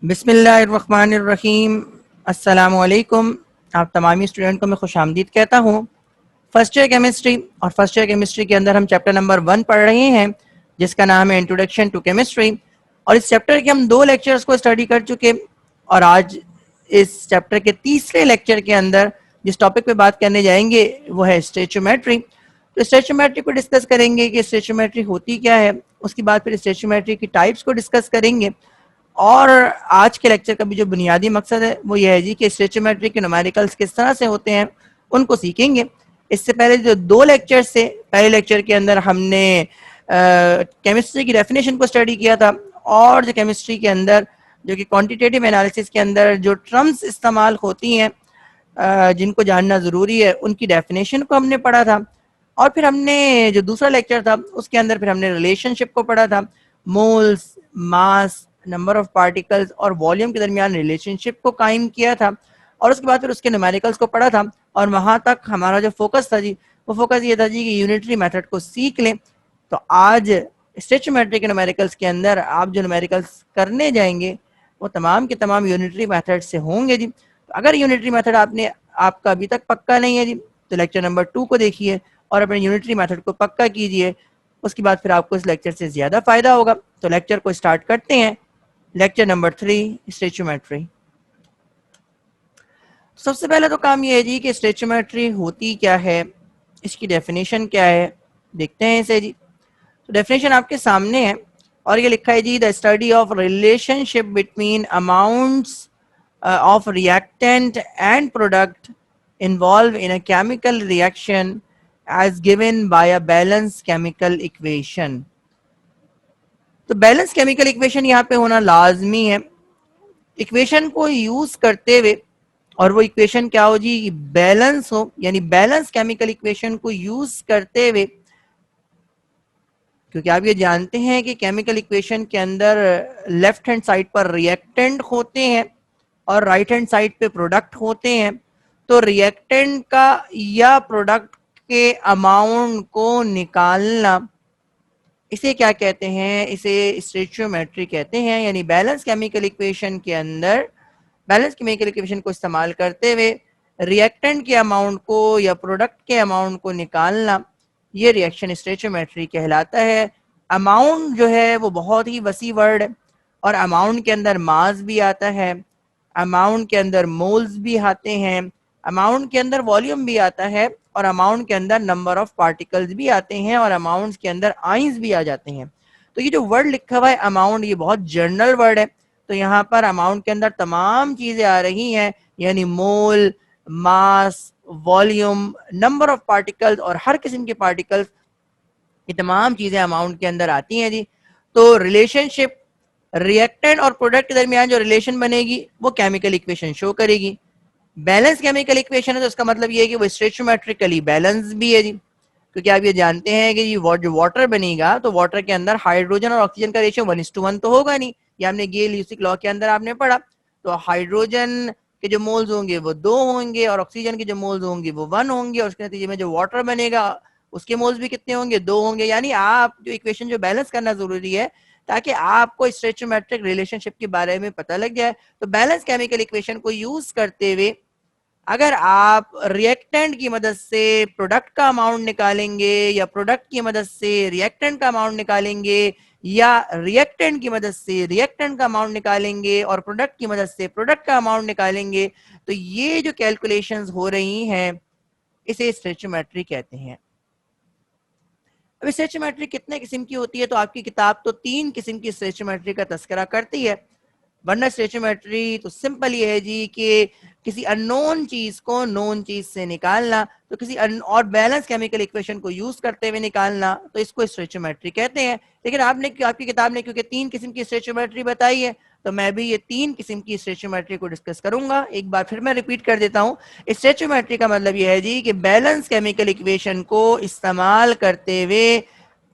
बिस्मिल्लाहिर्रहमानिर्रहीम। अस्सलामुअलैकुम। आप तमामी स्टूडेंट को मैं खुशामदीद कहता हूँ। फर्स्ट ईयर केमिस्ट्री और फर्स्ट ईयर केमिस्ट्री के अंदर हम चैप्टर नंबर 1 पढ़ रहे हैं, जिसका नाम है इंट्रोडक्शन टू केमिस्ट्री। और इस चैप्टर के हम 2 लेक्चर्स को स्टडी कर चुके, और आज इस चैप्टर के तीसरे लेक्चर के अंदर जिस टॉपिक पे बात करने जाएंगे वो है स्टोइचियोमेट्री। तो स्टोइचियोमेट्री को डिस्कस करेंगे कि स्टोइचियोमेट्री होती क्या है, उसके बाद फिर स्टोइचियोमेट्री की टाइप्स को डिस्कस करेंगे। और आज के लेक्चर का भी जो बुनियादी मकसद है वो ये है जी कि स्टोइचियोमेट्री के न्यूमेरिकल्स किस तरह से होते हैं उनको सीखेंगे। इससे पहले जो 2 लेक्चर से पहले लेक्चर के अंदर हमने केमिस्ट्री की डेफिनेशन को स्टडी किया था, और जो केमिस्ट्री के अंदर जो कि क्वांटिटेटिव एनालिसिस के अंदर जो टर्म्स इस्तेमाल होती हैं जिनको जानना ज़रूरी है उनकी डेफिनेशन को हमने पढ़ा था। और फिर हमने जो दूसरा लेक्चर था उसके अंदर फिर हमने रिलेशनशिप को पढ़ा था, moles, mass, number of particles और वॉल्यूम के दरमियान रिलेशनशिप को कायम किया था। और उसके बाद फिर उसके न्यूमेरिकल्स को पढ़ा था, और वहाँ तक हमारा जो फोकस था जी वो फोकस ये था जी कि यूनिटरी मेथड को सीख लें। तो आज स्टोइचियोमेट्री के न्यूमेरिकल्स के अंदर आप जो न्यूमेरिकल्स करने जाएंगे वो तमाम के तमाम यूनिटरी मेथड से होंगे जी। तो अगर यूनिटरी मेथड आपका अभी तक पक्का नहीं है जी, तो लेक्चर नंबर 2 को देखिए और अपने यूनिटरी मेथड को पक्का कीजिए। उसके बाद फिर आपको इस लेक्चर से ज़्यादा फ़ायदा होगा। तो लेक्चर को स्टार्ट करते हैं। Lecture number 3, stoichiometry. सबसे पहले तो काम ये है जी कि स्टोइचियोमेट्री होती क्या है, इसकी डेफिनेशन क्या है, देखते हैं इसे जी। तो डेफिनेशन आपके सामने है, और ये लिखा है जी the study of relationship between amounts of reactant and product involved in a chemical reaction as given by a balanced chemical equation। तो बैलेंस केमिकल इक्वेशन यहाँ पे होना लाजमी है। इक्वेशन को यूज करते हुए, और वो इक्वेशन क्या हो जी, बैलेंस हो, यानी बैलेंस केमिकल इक्वेशन को यूज करते हुए, क्योंकि आप ये जानते हैं कि केमिकल इक्वेशन के अंदर लेफ्ट हैंड साइड पर रिएक्टेंट होते हैं और राइट हैंड साइड पे प्रोडक्ट होते हैं। तो रिएक्टेंट का या प्रोडक्ट के अमाउंट को निकालना, इसे क्या कहते हैं, इसे स्टोइचियोमेट्री कहते हैं। यानी बैलेंस केमिकल इक्वेशन के अंदर बैलेंस केमिकल इक्वेशन को इस्तेमाल करते हुए रिएक्टेंट के अमाउंट को या प्रोडक्ट के अमाउंट को निकालना, ये रिएक्शन स्टोइचियोमेट्री कहलाता है। अमाउंट जो है वो बहुत ही वसी वर्ड है, और अमाउंट के अंदर मास भी आता है, अमाउंट के अंदर मोल्स भी आते हैं, अमाउंट के अंदर वॉल्यूम भी आता है, और अमाउंट के अंदर नंबर ऑफ पार्टिकल्स भी आते हैं, और अमाउंट के अंदर आइंस भी आ जाते हैं। तो ये जो वर्ड लिखा हुआ है अमाउंट, ये बहुत जनरल वर्ड है। तो यहाँ पर अमाउंट के अंदर तमाम चीजें आ रही हैं, यानी मोल, मास, वॉल्यूम, नंबर ऑफ पार्टिकल्स और हर किस्म के पार्टिकल्स, ये तमाम चीजें अमाउंट के अंदर आती हैं जी। तो रिलेशनशिप, रिएक्टेंट और प्रोडक्ट के दरमियान जो रिलेशन बनेगी वो केमिकल इक्वेशन शो करेगी। बैलेंस केमिकल इक्वेशन है तो उसका मतलब ये है कि वो स्टोइचियोमेट्रिकली बैलेंस भी है जी। क्योंकि आप ये जानते हैं कि ये जो वाटर बनेगा तो वाटर के अंदर हाइड्रोजन और ऑक्सीजन का रेशियो 1:1 तो होगा नहीं, ये आपने गेल-ल्यूसिक लॉ के अंदर आपने पढ़ा। तो हाइड्रोजन के जो मोल्स होंगे वो 2 होंगे, और ऑक्सीजन के जो मोल्स होंगे वो 1 होंगे, और उसके नतीजे में जो वाटर बनेगा उसके मोल्स भी कितने होंगे, 2 होंगे। यानी आप जो इक्वेशन जो बैलेंस करना जरूरी है ताकि आपको स्टोइचियोमेट्रिक रिलेशनशिप के बारे में पता लग जाए। तो बैलेंस केमिकल इक्वेशन को यूज करते हुए अगर आप रिएक्टेंट की मदद से प्रोडक्ट का अमाउंट निकालेंगे, या प्रोडक्ट की मदद से रिएक्टेंट का अमाउंट निकालेंगे, या रिएक्टेंट की मदद से रिएक्टेंट का अमाउंट निकालेंगे और प्रोडक्ट की मदद से प्रोडक्ट का अमाउंट निकालेंगे, तो ये जो कैलकुलेशंस हो रही हैं इसे स्टोइचियोमेट्री कहते हैं। अब स्टोइचियोमेट्री कितने किस्म की होती है, तो आपकी किताब तो 3 किस्म की स्टोइचियोमेट्री का तस्करा करती है। वरना स्टोइचियोमेट्री तो सिंपल ये है जी कि किसी अननोन चीज को नोन चीज से निकालना, तो किसी और बैलेंस केमिकल इक्वेशन को यूज करते हुए निकालना, तो इसको स्टोइचियोमेट्री कहते हैं। लेकिन आपकी किताब ने क्योंकि 3 किस्म की स्टोइचियोमेट्री बताई है, तो मैं भी ये 3 किस्म की स्टोइचियोमेट्री को डिस्कस करूंगा। एक बार फिर मैं रिपीट कर देता हूँ। स्टोइचियोमेट्री का मतलब ये है जी कि बैलेंस केमिकल इक्वेशन को इस्तेमाल करते हुए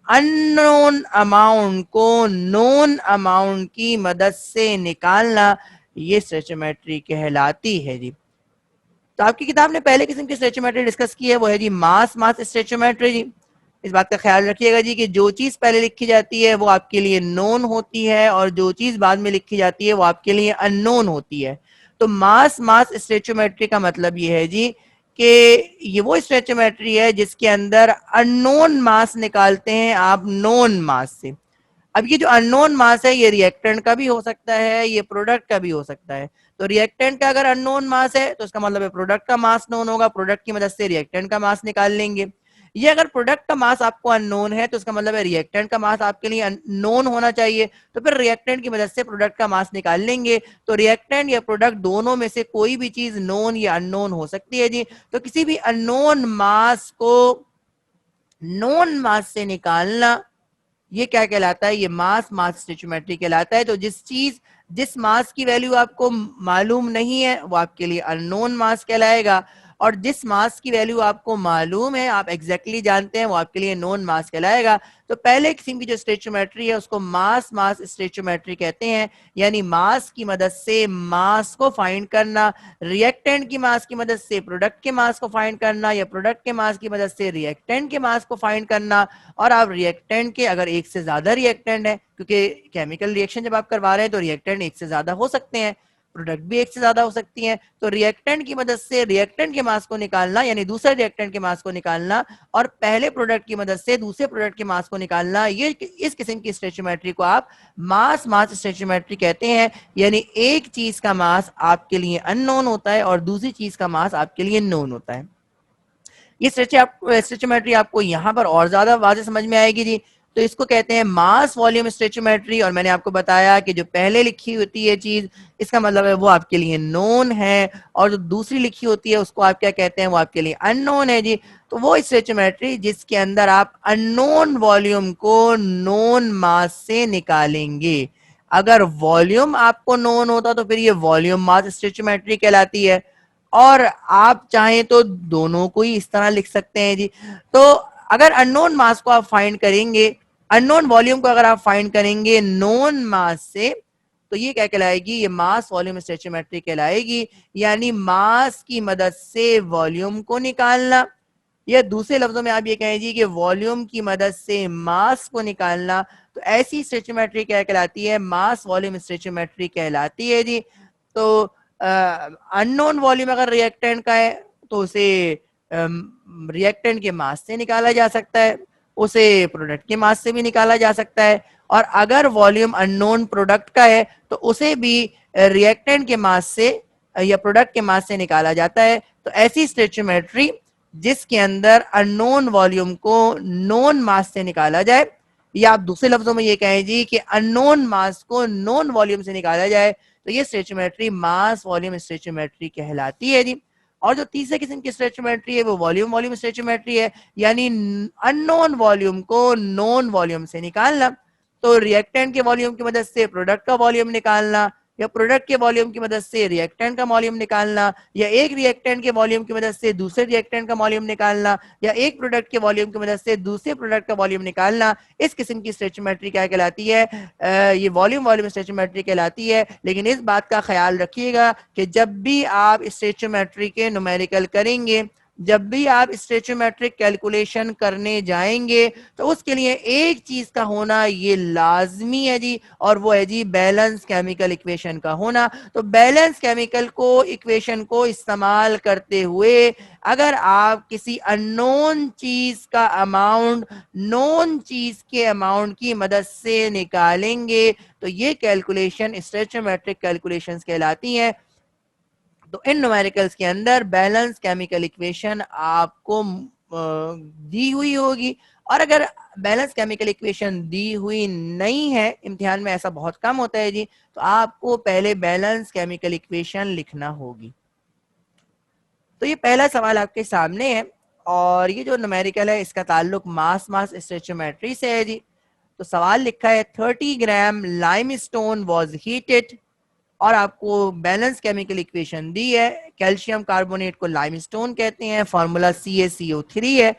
अननोन अमाउंट को नोन अमाउंट की मदद से निकालना, ये स्टोइचियोमेट्री कहलाती है जी। तो आपकी किताब ने पहले किस्म की स्टोइचियोमेट्री डिस्कस की है, वो है जी मास स्टोइचियोमेट्री जी। इस बात का ख्याल रखिएगा जी कि जो चीज पहले लिखी जाती है वो आपके लिए नोन होती है और जो चीज बाद में लिखी जाती है वो आपके लिए अननोन होती है। तो मास मास स्टोइचियोमेट्री का मतलब ये है जी कि ये वो स्टोइचियोमेट्री है जिसके अंदर अननोन मास निकालते हैं आप नोन मास से। अब ये जो अननोन मास है ये रिएक्टेंट का भी हो सकता है, ये प्रोडक्ट का भी हो सकता है। तो रिएक्टेंट का अगर अननोन मास है तो इसका मतलब है प्रोडक्ट का मास नोन होगा, प्रोडक्ट की मदद से रिएक्टेंट का मास निकाल लेंगे। ये अगर प्रोडक्ट का मास आपको अननोन है तो इसका मतलब है रिएक्टेंट का मास आपके लिए नोन होना चाहिए, तो फिर रिएक्टेंट की मदद से प्रोडक्ट का मास निकाल लेंगे। तो रिएक्टेंट या प्रोडक्ट दोनों में से कोई भी चीज नोन या अननोन हो सकती है जी। तो किसी भी अननोन मास को नोन मास से निकालना ये क्या कहलाता है, ये मास मास स्टोइचियोमेट्री कहलाता है। तो जिस मास की वैल्यू आपको मालूम नहीं है वो आपके लिए अननोन मास कहलाएगा, और जिस मास की वैल्यू आपको मालूम है, आप एग्जैक्टली जानते हैं, वो आपके लिए नोन मास कहलाएगा। तो पहले किस्म की जो स्टोइचियोमेट्री है उसको मास मास स्टोइचियोमेट्री कहते हैं, यानी मास की मदद से मास को फाइंड करना, रिएक्टेंट की मास की मदद से प्रोडक्ट के मास को फाइंड करना, या प्रोडक्ट के मास की मदद से रिएक्टेंट के मास को फाइंड करना। और आप रिएक्टेंट के अगर एक से ज्यादा रिएक्टेंट है, क्योंकि केमिकल रिएक्शन जब आप करवा रहे हैं तो रिएक्टेंट एक से ज्यादा हो सकते हैं, प्रोडक्ट भी एक से ज्यादा हो सकती हैं, तो रिएक्टेंट की मदद से रिएक्टेंट के मास को निकालना, यानी दूसरे रिएक्टेंट के मास को निकालना, और पहले प्रोडक्ट की मदद से दूसरे प्रोडक्ट के मास को निकालना, ये इस किस्म की स्टोइचियोमेट्री को आप मास मास स्टोइचियोमेट्री कहते हैं। यानी एक चीज का मास आपके लिए अननोन होता है और दूसरी चीज का मास आपके लिए नोन होता है। ये स्टोइचियोमेट्री आपको यहाँ पर और ज्यादा वाज़ेह समझ में आएगी जी। तो इसको कहते हैं मास वॉल्यूम स्टोइचियोमेट्री, और मैंने आपको बताया कि जो पहले लिखी होती है चीज, इसका मतलब है वो आपके लिए नोन है, और जो दूसरी लिखी होती है उसको आप क्या कहते हैं, वो आपके लिए अननोन है जी। तो वो स्टोइचियोमेट्री जिसके अंदर आप अननोन वॉल्यूम को नोन मास से निकालेंगे। अगर वॉल्यूम आपको नोन होता तो फिर ये वॉल्यूम मास स्टोइचियोमेट्री कहलाती है, और आप चाहें तो दोनों को ही इस तरह लिख सकते हैं जी। तो अगर अननोन मास को आप फाइंड करेंगे, अननोन वॉल्यूम को अगर आप फाइंड करेंगे नोन मास से, तो ये क्या कहलाएगी, ये मास वॉल्यूम स्टोइचियोमेट्री कहलाएगी। यानी मास की मदद से वॉल्यूम को निकालना, या दूसरे लफ्जों में आप ये कहें जी कि वॉल्यूम की मदद से मास को निकालना, तो ऐसी स्टोइचियोमेट्री क्या कहलाती है, मास वॉल्यूम स्टोइचियोमेट्री कहलाती है जी। तो अननोन वॉल्यूम अगर रिएक्टेंट का है तो उसे रिएक्टेंट के मास से निकाला जा सकता है, उसे प्रोडक्ट के मास से भी निकाला जा सकता है, और अगर वॉल्यूम अननोन प्रोडक्ट का है तो उसे भी रिएक्टेंट के मास से या प्रोडक्ट के मास से निकाला जाता है। तो ऐसी स्टोइचियोमेट्री जिसके अंदर अननोन वॉल्यूम को नोन मास से निकाला जाए, या आप दूसरे लफ्जों में ये कहें जी कि अननोन मास को नोन वॉल्यूम से निकाला जाए, तो ये स्टोइचियोमेट्री मास वॉल्यूम स्टोइचियोमेट्री कहलाती है जी। और जो तीसरे किस्म की स्टोइचियोमेट्री है वो वॉल्यूम वॉल्यूम स्टोइचियोमेट्री है, यानी अननोन वॉल्यूम को नोन वॉल्यूम से निकालना। तो रिएक्टेंट के वॉल्यूम की मदद से प्रोडक्ट का वॉल्यूम निकालना, या प्रोडक्ट के वॉल्यूम की मदद से रिएक्टेंट का वॉल्यूम निकालना, या एक रिएक्टेंट के वॉल्यूम की मदद से दूसरे रिएक्टेंट का वॉल्यूम निकालना, या एक प्रोडक्ट के वॉल्यूम की मदद से दूसरे प्रोडक्ट का वॉल्यूम निकालना, इस किस्म की स्टोइचियोमेट्री क्या कहलाती है, ये वॉल्यूम वॉल्यूम स्टोइचियोमेट्री कहलाती है। लेकिन इस बात का ख्याल रखिएगा कि जब भी आप स्टोइचियोमेट्री के न्यूमेरिकल करेंगे, जब भी आप स्टोइचियोमेट्रिक कैलकुलेशन करने जाएंगे, तो उसके लिए एक चीज का होना ये लाजमी है जी, और वो है जी बैलेंस केमिकल इक्वेशन का होना। तो बैलेंस केमिकल को इक्वेशन को इस्तेमाल करते हुए अगर आप किसी अननोन चीज का अमाउंट नोन चीज के अमाउंट की मदद से निकालेंगे, तो ये कैलकुलेशन स्टोइचियोमेट्रिक कैलकुलेशंस कहलाती हैं। तो इन न्यूमेरिकल्स के अंदर बैलेंस केमिकल इक्वेशन आपको दी हुई होगी, और अगर बैलेंस केमिकल इक्वेशन दी हुई नहीं है, इम्तिहान में ऐसा बहुत कम होता है जी, तो आपको पहले बैलेंस केमिकल इक्वेशन लिखना होगी। तो ये पहला सवाल आपके सामने है, और ये जो न्यूमेरिकल है इसका ताल्लुक मास मास स्टोइचियोमेट्री से है जी। तो सवाल लिखा है 30 ग्राम लाइमस्टोन वाज हीटेड, और आपको बैलेंस केमिकल इक्वेशन दी है। कैल्शियम कार्बोनेट को लाइमस्टोन कहते हैं, फार्मूला CaCO3 है।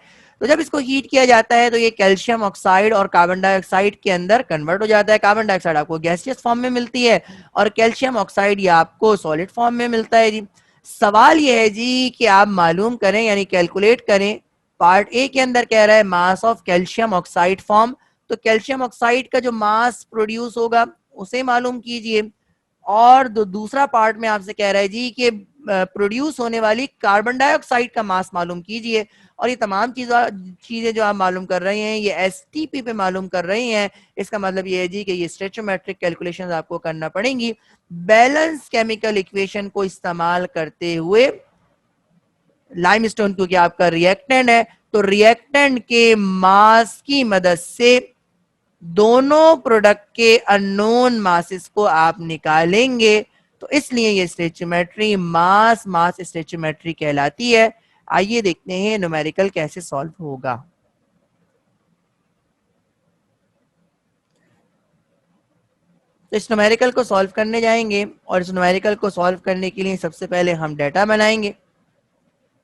तो जब इसको हीट किया जाता है तो ये कैल्शियम ऑक्साइड और कार्बन डाइऑक्साइड के अंदर कन्वर्ट हो जाता है। कार्बन डाइऑक्साइड आपको गैसियस फॉर्म में मिलती है, और कैल्शियम ऑक्साइड ये आपको सॉलिड फॉर्म में मिलता है जी। सवाल ये है जी कि आप मालूम करें, यानी कैलकुलेट करें पार्ट ए के अंदर कह रहा है mass of calcium oxide form, तो कैल्शियम ऑक्साइड का जो मास प्रोड्यूस होगा उसे मालूम कीजिए। और दूसरा पार्ट में आपसे कह रहा है जी कि प्रोड्यूस होने वाली कार्बन डाइऑक्साइड का मास मालूम कीजिए। और ये तमाम चीजें जो आप मालूम कर रहे हैं ये एसटीपी पे मालूम कर रहे हैं। इसका मतलब ये है जी कि ये स्टोइचोमेट्रिक कैलकुलेशंस आपको करना पड़ेंगी बैलेंस केमिकल इक्वेशन को इस्तेमाल करते हुए। लाइमस्टोन क्योंकि आपका रिएक्टेंट है, तो रिएक्टेंट के मास की मदद से दोनों प्रोडक्ट के अननोन मासेस को आप निकालेंगे, तो इसलिए ये स्टोइचोमेट्री मास मास स्टोइचोमेट्री कहलाती है। आइए देखते हैं न्यूमेरिकल कैसे सॉल्व होगा। तो इस न्यूमेरिकल को सॉल्व करने जाएंगे और इस न्यूमेरिकल को सॉल्व करने के लिए सबसे पहले हम डाटा बनाएंगे।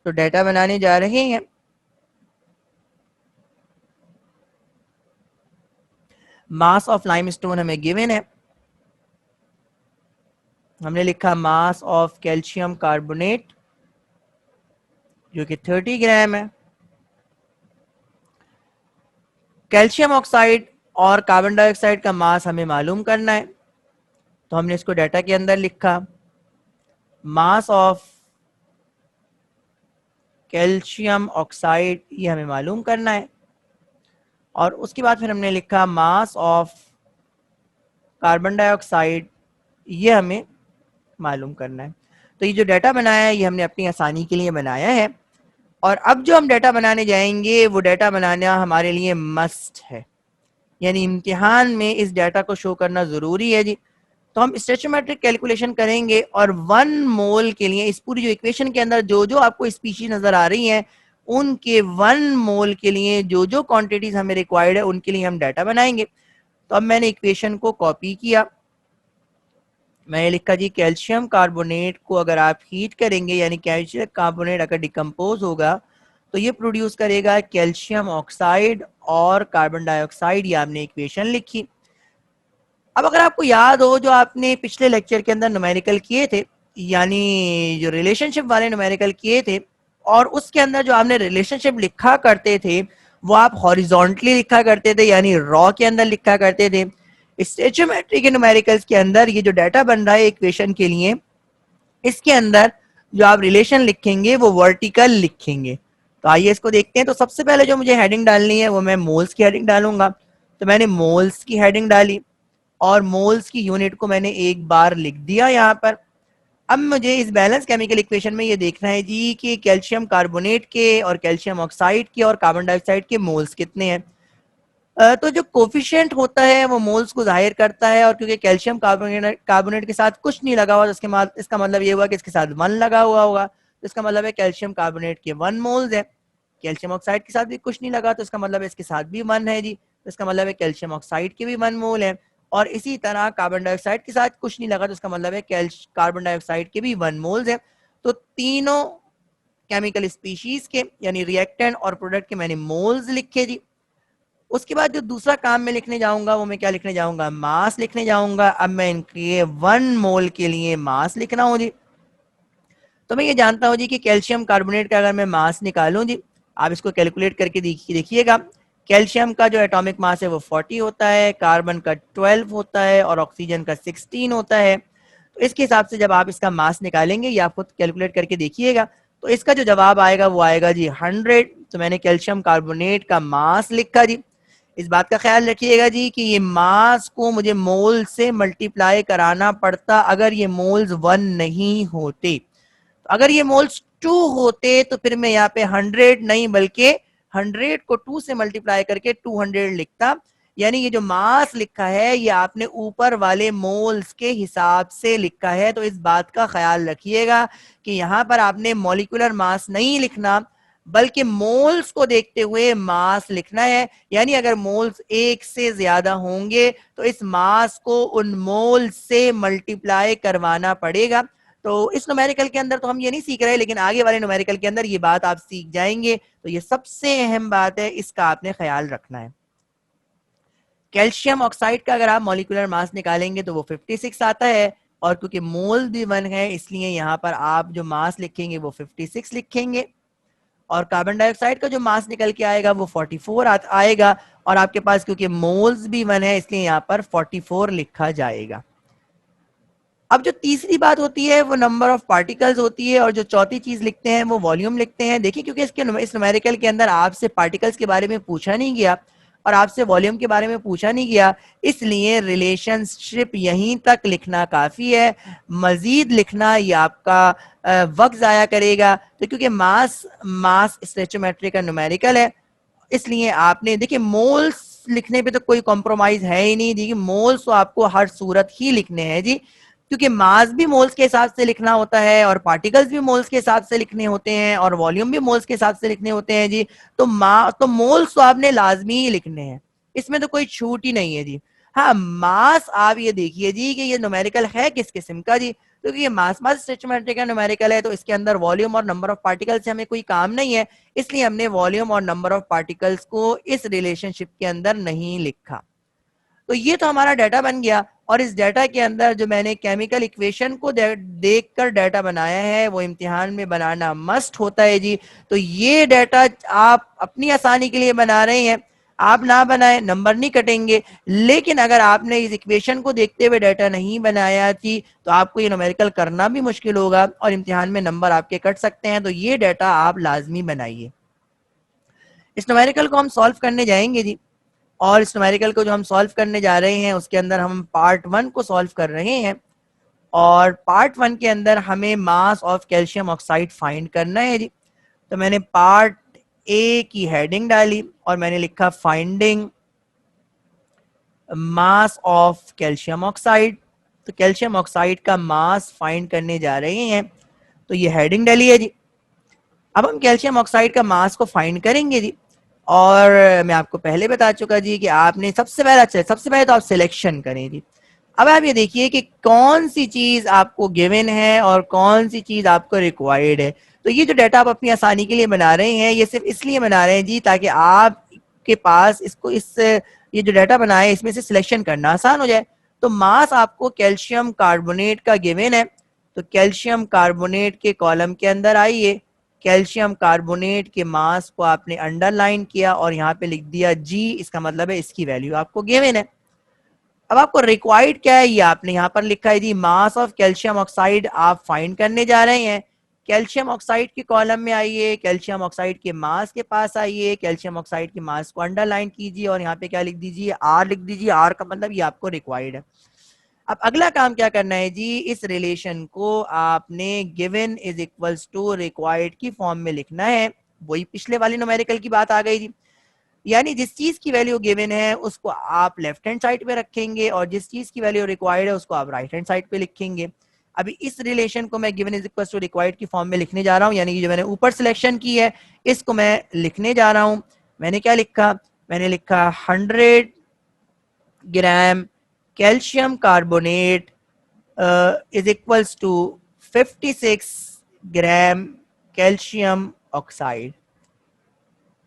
तो डाटा बनाने जा रहे हैं। मास ऑफ लाइमस्टोन हमें गिवन है, हमने लिखा मास ऑफ कैल्शियम कार्बोनेट जो कि 30 ग्राम है। कैल्शियम ऑक्साइड और कार्बन डाइऑक्साइड का मास हमें मालूम करना है, तो हमने इसको डाटा के अंदर लिखा मास ऑफ कैल्शियम ऑक्साइड ये हमें मालूम करना है। और उसके बाद फिर हमने लिखा मास ऑफ कार्बन डाइऑक्साइड ये हमें मालूम करना है। तो ये जो डाटा बनाया है ये हमने अपनी आसानी के लिए बनाया है। और अब जो हम डाटा बनाने जाएंगे वो डाटा बनाना हमारे लिए मस्ट है, यानी इम्तिहान में इस डाटा को शो करना जरूरी है जी। तो हम स्टोइचोमेट्रिक कैलकुलेशन करेंगे और 1 मोल के लिए इस पूरी जो इक्वेशन के अंदर जो जो आपको स्पीशीज नजर आ रही हैं उनके 1 मोल के लिए जो जो क्वांटिटीज हमें रिक्वायर्ड है उनके लिए हम डाटा बनाएंगे। तो अब मैंने इक्वेशन को कॉपी किया, मैंने लिखा जी कैल्शियम कार्बोनेट को अगर आप हीट करेंगे यानी कैल्शियम कार्बोनेट अगर डिकम्पोज होगा तो ये प्रोड्यूस करेगा कैल्शियम ऑक्साइड और कार्बन डाइऑक्साइड। ये आपने इक्वेशन लिखी। अब अगर आपको याद हो जो आपने पिछले लेक्चर के अंदर न्यूमेरिकल किए थे, यानी जो रिलेशनशिप वाले न्यूमेरिकल किए थे, और उसके अंदर जो आपने रिलेशनशिप लिखा करते थे वो आप हॉरिजॉन्टली लिखा करते थे यानी रॉ के अंदर लिखा करते थे। स्टोइचोमेट्री के न्यूमेरिकल्स के अंदर ये जो डाटा बन रहा है इक्वेशन के लिए, इसके अंदर जो आप रिलेशन लिखेंगे वो वर्टिकल लिखेंगे। तो आइए इसको देखते हैं। तो सबसे पहले जो मुझे हेडिंग डालनी है वो मैं मोल्स की हेडिंग डालूंगा। तो मैंने मोल्स की हेडिंग डाली और मोल्स की यूनिट को मैंने एक बार लिख दिया यहाँ पर। अब मुझे इस बैलेंस केमिकल इक्वेशन में ये देखना है जी कि कैल्शियम कार्बोनेट के और कैल्शियम ऑक्साइड के और कार्बन डाइऑक्साइड के मोल्स कितने हैं। तो जो कोफिशिएंट होता है वो मोल्स को जाहिर करता है, और क्योंकि कैल्शियम कार्बोनेट के साथ कुछ नहीं लगा हुआ तो इसका मतलब ये हुआ कि इसके साथ 1 लगा हुआ होगा, तो इसका मतलब है कैल्शियम कार्बोनेट के 1 मोल्स है। कैल्शियम ऑक्साइड के साथ भी कुछ नहीं लगा तो इसका मतलब है इसके साथ भी 1 है जी, तो इसका मतलब है कैल्शियम ऑक्साइड के भी 1 मोल है। और इसी तरह कार्बन डाइऑक्साइड के साथ कुछ नहीं लगा तो इसका मतलब है कार्बन डाइऑक्साइड के भी 1 मोल्स है। तो तीनों केमिकल स्पीशीज के यानी रिएक्टेंट और प्रोडक्ट के मैंने मोल्स लिखे जी। उसके बाद जो दूसरा काम मैं लिखने जाऊंगा वो मैं क्या लिखने जाऊंगा, मास लिखने जाऊंगा। अब मैं इनके 1 मोल के लिए मास लिखना हूं जी। तो मैं ये जानता हूं जी कि कैल्शियम कार्बोनेट का अगर मैं मास निकालूं जी, आप इसको कैलकुलेट करके देखिएगा। कैल्शियम का जो एटॉमिक मास है वो 40 होता है, कार्बन का 12 होता है और ऑक्सीजन का 16 होता है। तो इसके हिसाब से जब आप इसका मास निकालेंगे या आप खुद कैलकुलेट करके देखिएगा तो इसका जो जवाब आएगा वो आएगा जी 100। तो मैंने कैल्शियम कार्बोनेट का मास लिखा जी। इस बात का ख्याल रखिएगा जी कि ये मास को मुझे मोल से मल्टीप्लाई कराना पड़ता अगर ये मोल्स 1 नहीं होते। तो अगर ये मोल्स 2 होते तो फिर मैं यहाँ पे 100 नहीं बल्कि 100 को 2 से मल्टीप्लाई करके 200 लिखता। यानी ये जो मास लिखा है ये आपने ऊपर वाले मोल्स के हिसाब से लिखा है। तो इस बात का ख्याल रखिएगा कि यहाँ पर आपने मॉलिक्यूलर मास नहीं लिखना बल्कि मोल्स को देखते हुए मास लिखना है। यानी अगर मोल्स 1 से ज्यादा होंगे तो इस मास को उन मोल्स से मल्टीप्लाई करवाना पड़ेगा। तो इस न्यूमेरिकल के अंदर तो हम ये नहीं सीख रहे, लेकिन आगे वाले न्यूमेरिकल के अंदर ये बात आप सीख जाएंगे। तो ये सबसे अहम बात है, इसका आपने ख्याल रखना है। कैल्शियम ऑक्साइड का अगर आप मॉलिक्यूलर मास निकालेंगे तो वो 56 आता है, और क्योंकि मोल भी 1 है इसलिए यहाँ पर आप जो मास लिखेंगे वो 56 लिखेंगे। और कार्बन डाइऑक्साइड का जो मास निकल के आएगा वो 44 आएगा, और आपके पास क्योंकि मोल्स भी 1 है इसलिए यहाँ पर 44 लिखा जाएगा। अब जो तीसरी बात होती है वो नंबर ऑफ पार्टिकल्स होती है, और जो चौथी चीज लिखते हैं वो वॉल्यूम लिखते हैं। देखिए क्योंकि इस न्यूमेरिकल के अंदर आपसे पार्टिकल्स के बारे में पूछा नहीं गया और आपसे वॉल्यूम के बारे में पूछा नहीं गया, इसलिए रिलेशनशिप यहीं तक लिखना काफी है। मजीद लिखना ये आपका वक्त जाया करेगा। तो क्योंकि मास मास स्टोइचोमेट्री का न्यूमेरिकल है, इसलिए आपने देखिए मोल्स लिखने पे तो कोई कॉम्प्रोमाइज है ही नहीं। देखिए मोल्स तो आपको हर सूरत ही लिखने हैं जी, क्योंकि मास भी मोल्स के हिसाब से लिखना होता है, और पार्टिकल्स भी मोल्स के हिसाब से लिखने होते हैं, और वॉल्यूम भी मोल्स के हिसाब से लिखने होते हैं जी। तो मोल्स तो आपने लाजमी ही लिखने हैं, इसमें तो कोई छूट ही नहीं है जी। हाँ, मास आप ये देखिए जी कि ये न्यूमेरिकल है किस किस्म का जी, क्योंकि ये मास मास स्टोइचोमेट्रिक का न्यूमेरिकल है, तो इसके अंदर वॉल्यूम और नंबर ऑफ पार्टिकल्स से हमें कोई काम नहीं है, इसलिए हमने वॉल्यूम और नंबर ऑफ पार्टिकल्स को इस रिलेशनशिप के अंदर नहीं लिखा। तो ये तो हमारा डाटा बन गया, और इस डाटा के अंदर जो मैंने केमिकल इक्वेशन को देखकर डाटा बनाया है वो इम्तिहान में बनाना मस्ट होता है जी। तो ये डाटा आप अपनी आसानी के लिए बना रहे हैं, आप ना बनाए नंबर नहीं कटेंगे, लेकिन अगर आपने इस इक्वेशन को देखते हुए डाटा नहीं बनाया थी तो आपको ये न्यूमेरिकल करना भी मुश्किल होगा और इम्तिहान में नंबर आपके कट सकते हैं। तो ये डाटा आप लाजमी बनाइए। इस न्यूमेरिकल को हम सॉल्व करने जाएंगे जी, और इस न्यूमेरिकल को जो हम सॉल्व करने जा रहे हैं उसके अंदर हम पार्ट 1 को सॉल्व कर रहे हैं, और पार्ट 1 के अंदर हमें mass of calcium oxide find करना है जी। तो मैंने पार्ट ए की हेडिंग डाली और मैंने लिखा finding mass of calcium oxide. तो कैल्शियम ऑक्साइड का मास फाइंड करने जा रहे हैं, तो ये हेडिंग डाली है जी। अब हम कैल्शियम ऑक्साइड का मास को फाइंड करेंगे जी, और मैं आपको पहले बता चुका जी कि आपने सबसे पहले तो आप सिलेक्शन करें जी। अब आप ये देखिए कि कौन सी चीज आपको गिवन है और कौन सी चीज आपको रिक्वायर्ड है। तो ये जो डाटा आप अपनी आसानी के लिए बना रहे हैं ये सिर्फ इसलिए बना रहे हैं जी ताकि आपके पास ये जो डाटा बनाए इसमें से सिलेक्शन करना आसान हो जाए। तो मास आपको कैल्शियम कार्बोनेट का गिवन है, तो कैल्शियम कार्बोनेट के कॉलम के अंदर आइए, कैल्शियम कार्बोनेट के मास को आपने अंडरलाइन किया और यहाँ पे लिख दिया जी, इसका मतलब है इसकी वैल्यू आपको गिवन है। अब आपको रिक्वायर्ड क्या है ये आपने यहाँ पर लिखा है जी, मास ऑफ कैल्शियम ऑक्साइड आप फाइंड करने जा रहे हैं। कैल्शियम ऑक्साइड के कॉलम में आइए, कैल्शियम ऑक्साइड के मास के पास आइए, कैल्शियम ऑक्साइड के मास को अंडरलाइन कीजिए और यहाँ पे क्या लिख दीजिए, आर लिख दीजिए। आर का मतलब ये आपको रिक्वायर्ड है। अब अगला काम क्या करना है जी, इस रिलेशन को आपने given is equals to required की फॉर्म में लिखना है। वही पिछले वाली न्यूमेरिकल की बात आ गई जी, यानी जिस चीज की वैल्यू गिवन है उसको आप लेफ्ट हैंड साइड पे रखेंगे और जिस चीज की वैल्यू रिक्वायर्ड है उसको आप राइट हैंड साइड पे लिखेंगे। अभी इस रिलेशन को मैं given is equal to required की फॉर्म में लिखने जा रहा हूँ, यानी कि जो मैंने ऊपर सिलेक्शन की है इसको मैं लिखने जा रहा हूँ। मैंने क्या लिखा, मैंने लिखा 100 gram calcium carbonate is equals to 56 gram calcium oxide.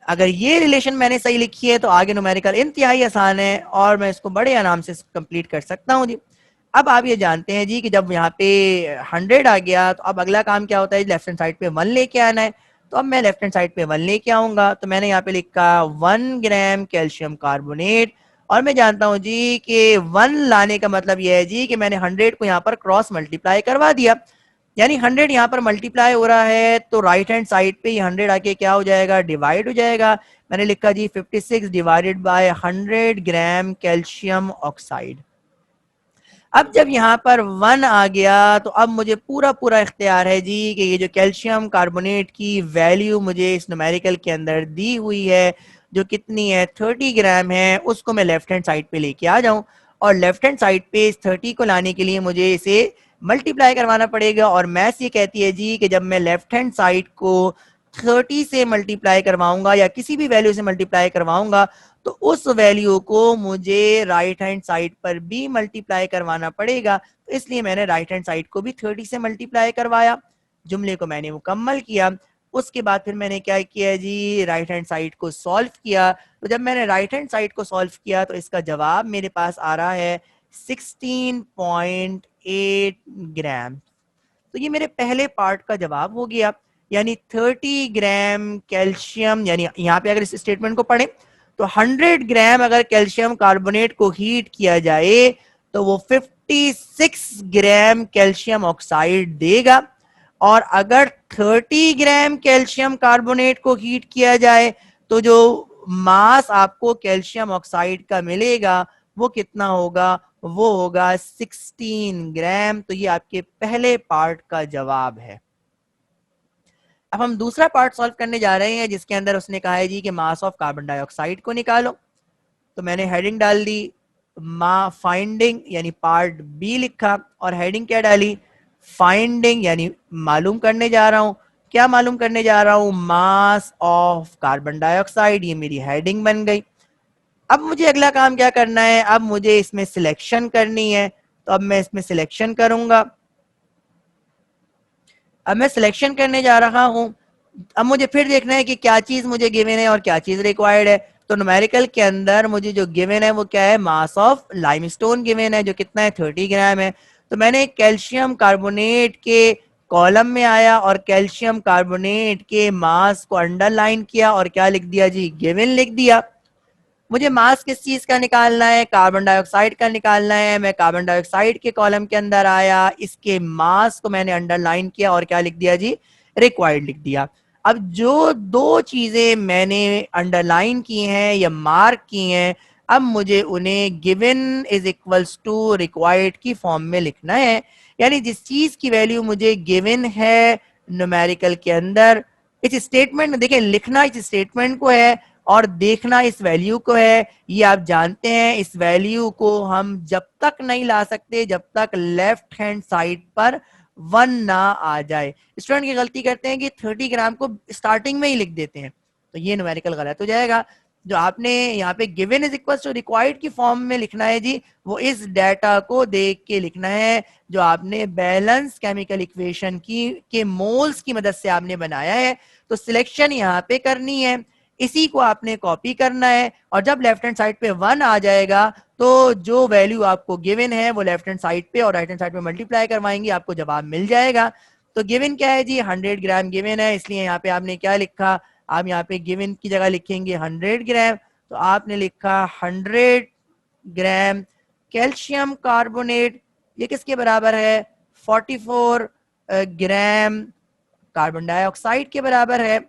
अगर ये रिलेशन मैंने सही लिखी है तो आगे न्यूमेरिकल इंतहाई आसान है और मैं इसको बड़े आराम से कंप्लीट कर सकता हूँ जी। अब आप ये जानते हैं जी कि जब यहाँ पे 100 आ गया तो अब अगला काम क्या होता है, लेफ्ट हैंड साइड पे 1 लेके आना है। तो अब मैं लेफ्ट हैंड साइड पे 1 लेके आऊंगा, तो मैंने यहाँ पे लिखा 1 ग्राम कैल्शियम कार्बोनेट, और मैं जानता हूँ जी कि 1 लाने का मतलब यह है जी कि मैंने 100 को यहाँ पर क्रॉस मल्टीप्लाई करवा दिया, यानी 100 यहाँ पर मल्टीप्लाई हो रहा है तो राइट हैंड साइड पे ये 100 आके क्या हो जाएगा, डिवाइड हो जाएगा। मैंने लिखा जी 56 divided by 100 gram calcium oxide. अब जब यहाँ पर 1 आ गया तो अब मुझे पूरा पूरा इख्तियार है जी कि ये जो कैल्शियम कार्बोनेट की वैल्यू मुझे इस न्यूमेरिकल के अंदर दी हुई है जो कितनी है 30 ग्राम है, उसको मैं लेफ्ट हैंड साइड पे लेके आ जाऊं, और लेफ्ट हैंड साइड पे इस 30 को लाने के लिए मुझे इसे मल्टीप्लाई करवाना पड़ेगा। और मैथ्स ये कहती है जी कि जब मैं लेफ्ट हैंड साइड को 30 से मल्टीप्लाई करवाऊंगा या किसी भी वैल्यू से मल्टीप्लाई करवाऊंगा तो उस वैल्यू को मुझे राइट हैंड साइड पर भी मल्टीप्लाई करवाना पड़ेगा। तो इसलिए मैंने राइट हैंड साइड को भी 30 से मल्टीप्लाई करवाया, जुमले को मैंने मुकम्मल किया। उसके बाद फिर मैंने क्या किया जी, राइट हैंड साइड को सॉल्व किया। तो जब मैंने राइट हैंड साइड को सॉल्व किया तो इसका जवाब मेरे पास आ रहा है 16.8 ग्राम। तो ये मेरे पहले पार्ट का जवाब हो गया। यानी 30 ग्राम कैल्शियम, यानी यहाँ पे अगर इस स्टेटमेंट को पढ़ें तो 100 ग्राम अगर कैल्शियम कार्बोनेट को हीट किया जाए तो वो 56 ग्राम कैल्शियम ऑक्साइड देगा, और अगर 30 ग्राम कैल्शियम कार्बोनेट को हीट किया जाए तो जो मास आपको कैल्शियम ऑक्साइड का मिलेगा वो कितना होगा, वो होगा 16 ग्राम। तो ये आपके पहले पार्ट का जवाब है। अब हम दूसरा पार्ट सॉल्व करने जा रहे हैं जिसके अंदर उसने कहा है जी कि मास ऑफ कार्बन डाइऑक्साइड को निकालो। तो मैंने हेडिंग डाल दी फाइंडिंग, यानी पार्ट बी लिखा, और हेडिंग क्या डाली, फाइंडिंग, यानी मालूम करने जा रहा हूं। क्या मालूम करने जा रहा हूं, मास ऑफ कार्बन डाइऑक्साइड। ये मेरी हेडिंग बन गई। अब मुझे अगला काम क्या करना है, अब मुझे इसमें सिलेक्शन करनी है। तो अब मैं इसमें सिलेक्शन करूंगा। अब मैं सिलेक्शन करने जा रहा हूं। अब मुझे फिर देखना है कि क्या चीज मुझे गिवन है और क्या चीज रिक्वायर्ड है। तो न्यूमेरिकल के अंदर मुझे जो गिवन है वो क्या है, मास ऑफ लाइमस्टोन गिवन है, जो कितना है 30 ग्राम है। तो मैंने कैल्शियम कार्बोनेट के कॉलम में आया और कैल्शियम कार्बोनेट के मास को अंडरलाइन किया और क्या लिख दिया जी, गिवन लिख दिया। मुझे मास किस चीज का निकालना है, कार्बन डाइऑक्साइड का निकालना है। मैं कार्बन डाइऑक्साइड के कॉलम के अंदर आया, इसके मास को मैंने अंडरलाइन किया और क्या लिख दिया जी, रिक्वायर्ड लिख दिया। अब जो दो चीजें मैंने अंडरलाइन की हैं या मार्क की हैं, अब मुझे उन्हें given is equals to required की फॉर्म में लिखना है। यानी जिस चीज की वैल्यू मुझे गिवन है न्यूमेरिकल के अंदर, इस स्टेटमेंट में देखिए, लिखना इस स्टेटमेंट को है और देखना इस वैल्यू को है। ये आप जानते हैं, इस वैल्यू को हम जब तक नहीं ला सकते जब तक लेफ्ट हैंड साइड पर 1 ना आ जाए। स्टूडेंट की गलती करते हैं कि 30 ग्राम को स्टार्टिंग में ही लिख देते हैं, तो ये न्यूमेरिकल गलत हो जाएगा। जो आपने यहाँ पे given is equal to required की फॉर्म में लिखना है जी, वो इस डाटा को देख के लिखना है जो आपने बैलेंस केमिकल इक्वेशन की के मोल्स की मदद से आपने बनाया है। तो सिलेक्शन यहाँ पे करनी है, इसी को आपने कॉपी करना है, और जब लेफ्ट हैंड साइड पे 1 आ जाएगा तो जो वैल्यू आपको गिवन है वो लेफ्ट हैंड साइड पे और राइट हैंड साइड पे मल्टीप्लाई करवाएंगे, आपको जवाब मिल जाएगा। तो गिवन क्या है जी, 100 ग्राम गिवन है, इसलिए यहाँ पे आपने क्या लिखा, आप यहाँ पे गिवन की जगह लिखेंगे 100 ग्राम। तो आपने लिखा 100 ग्राम कैल्शियम कार्बोनेट, ये किसके बराबर है, 44 ग्राम कार्बन डाइऑक्साइड के बराबर है।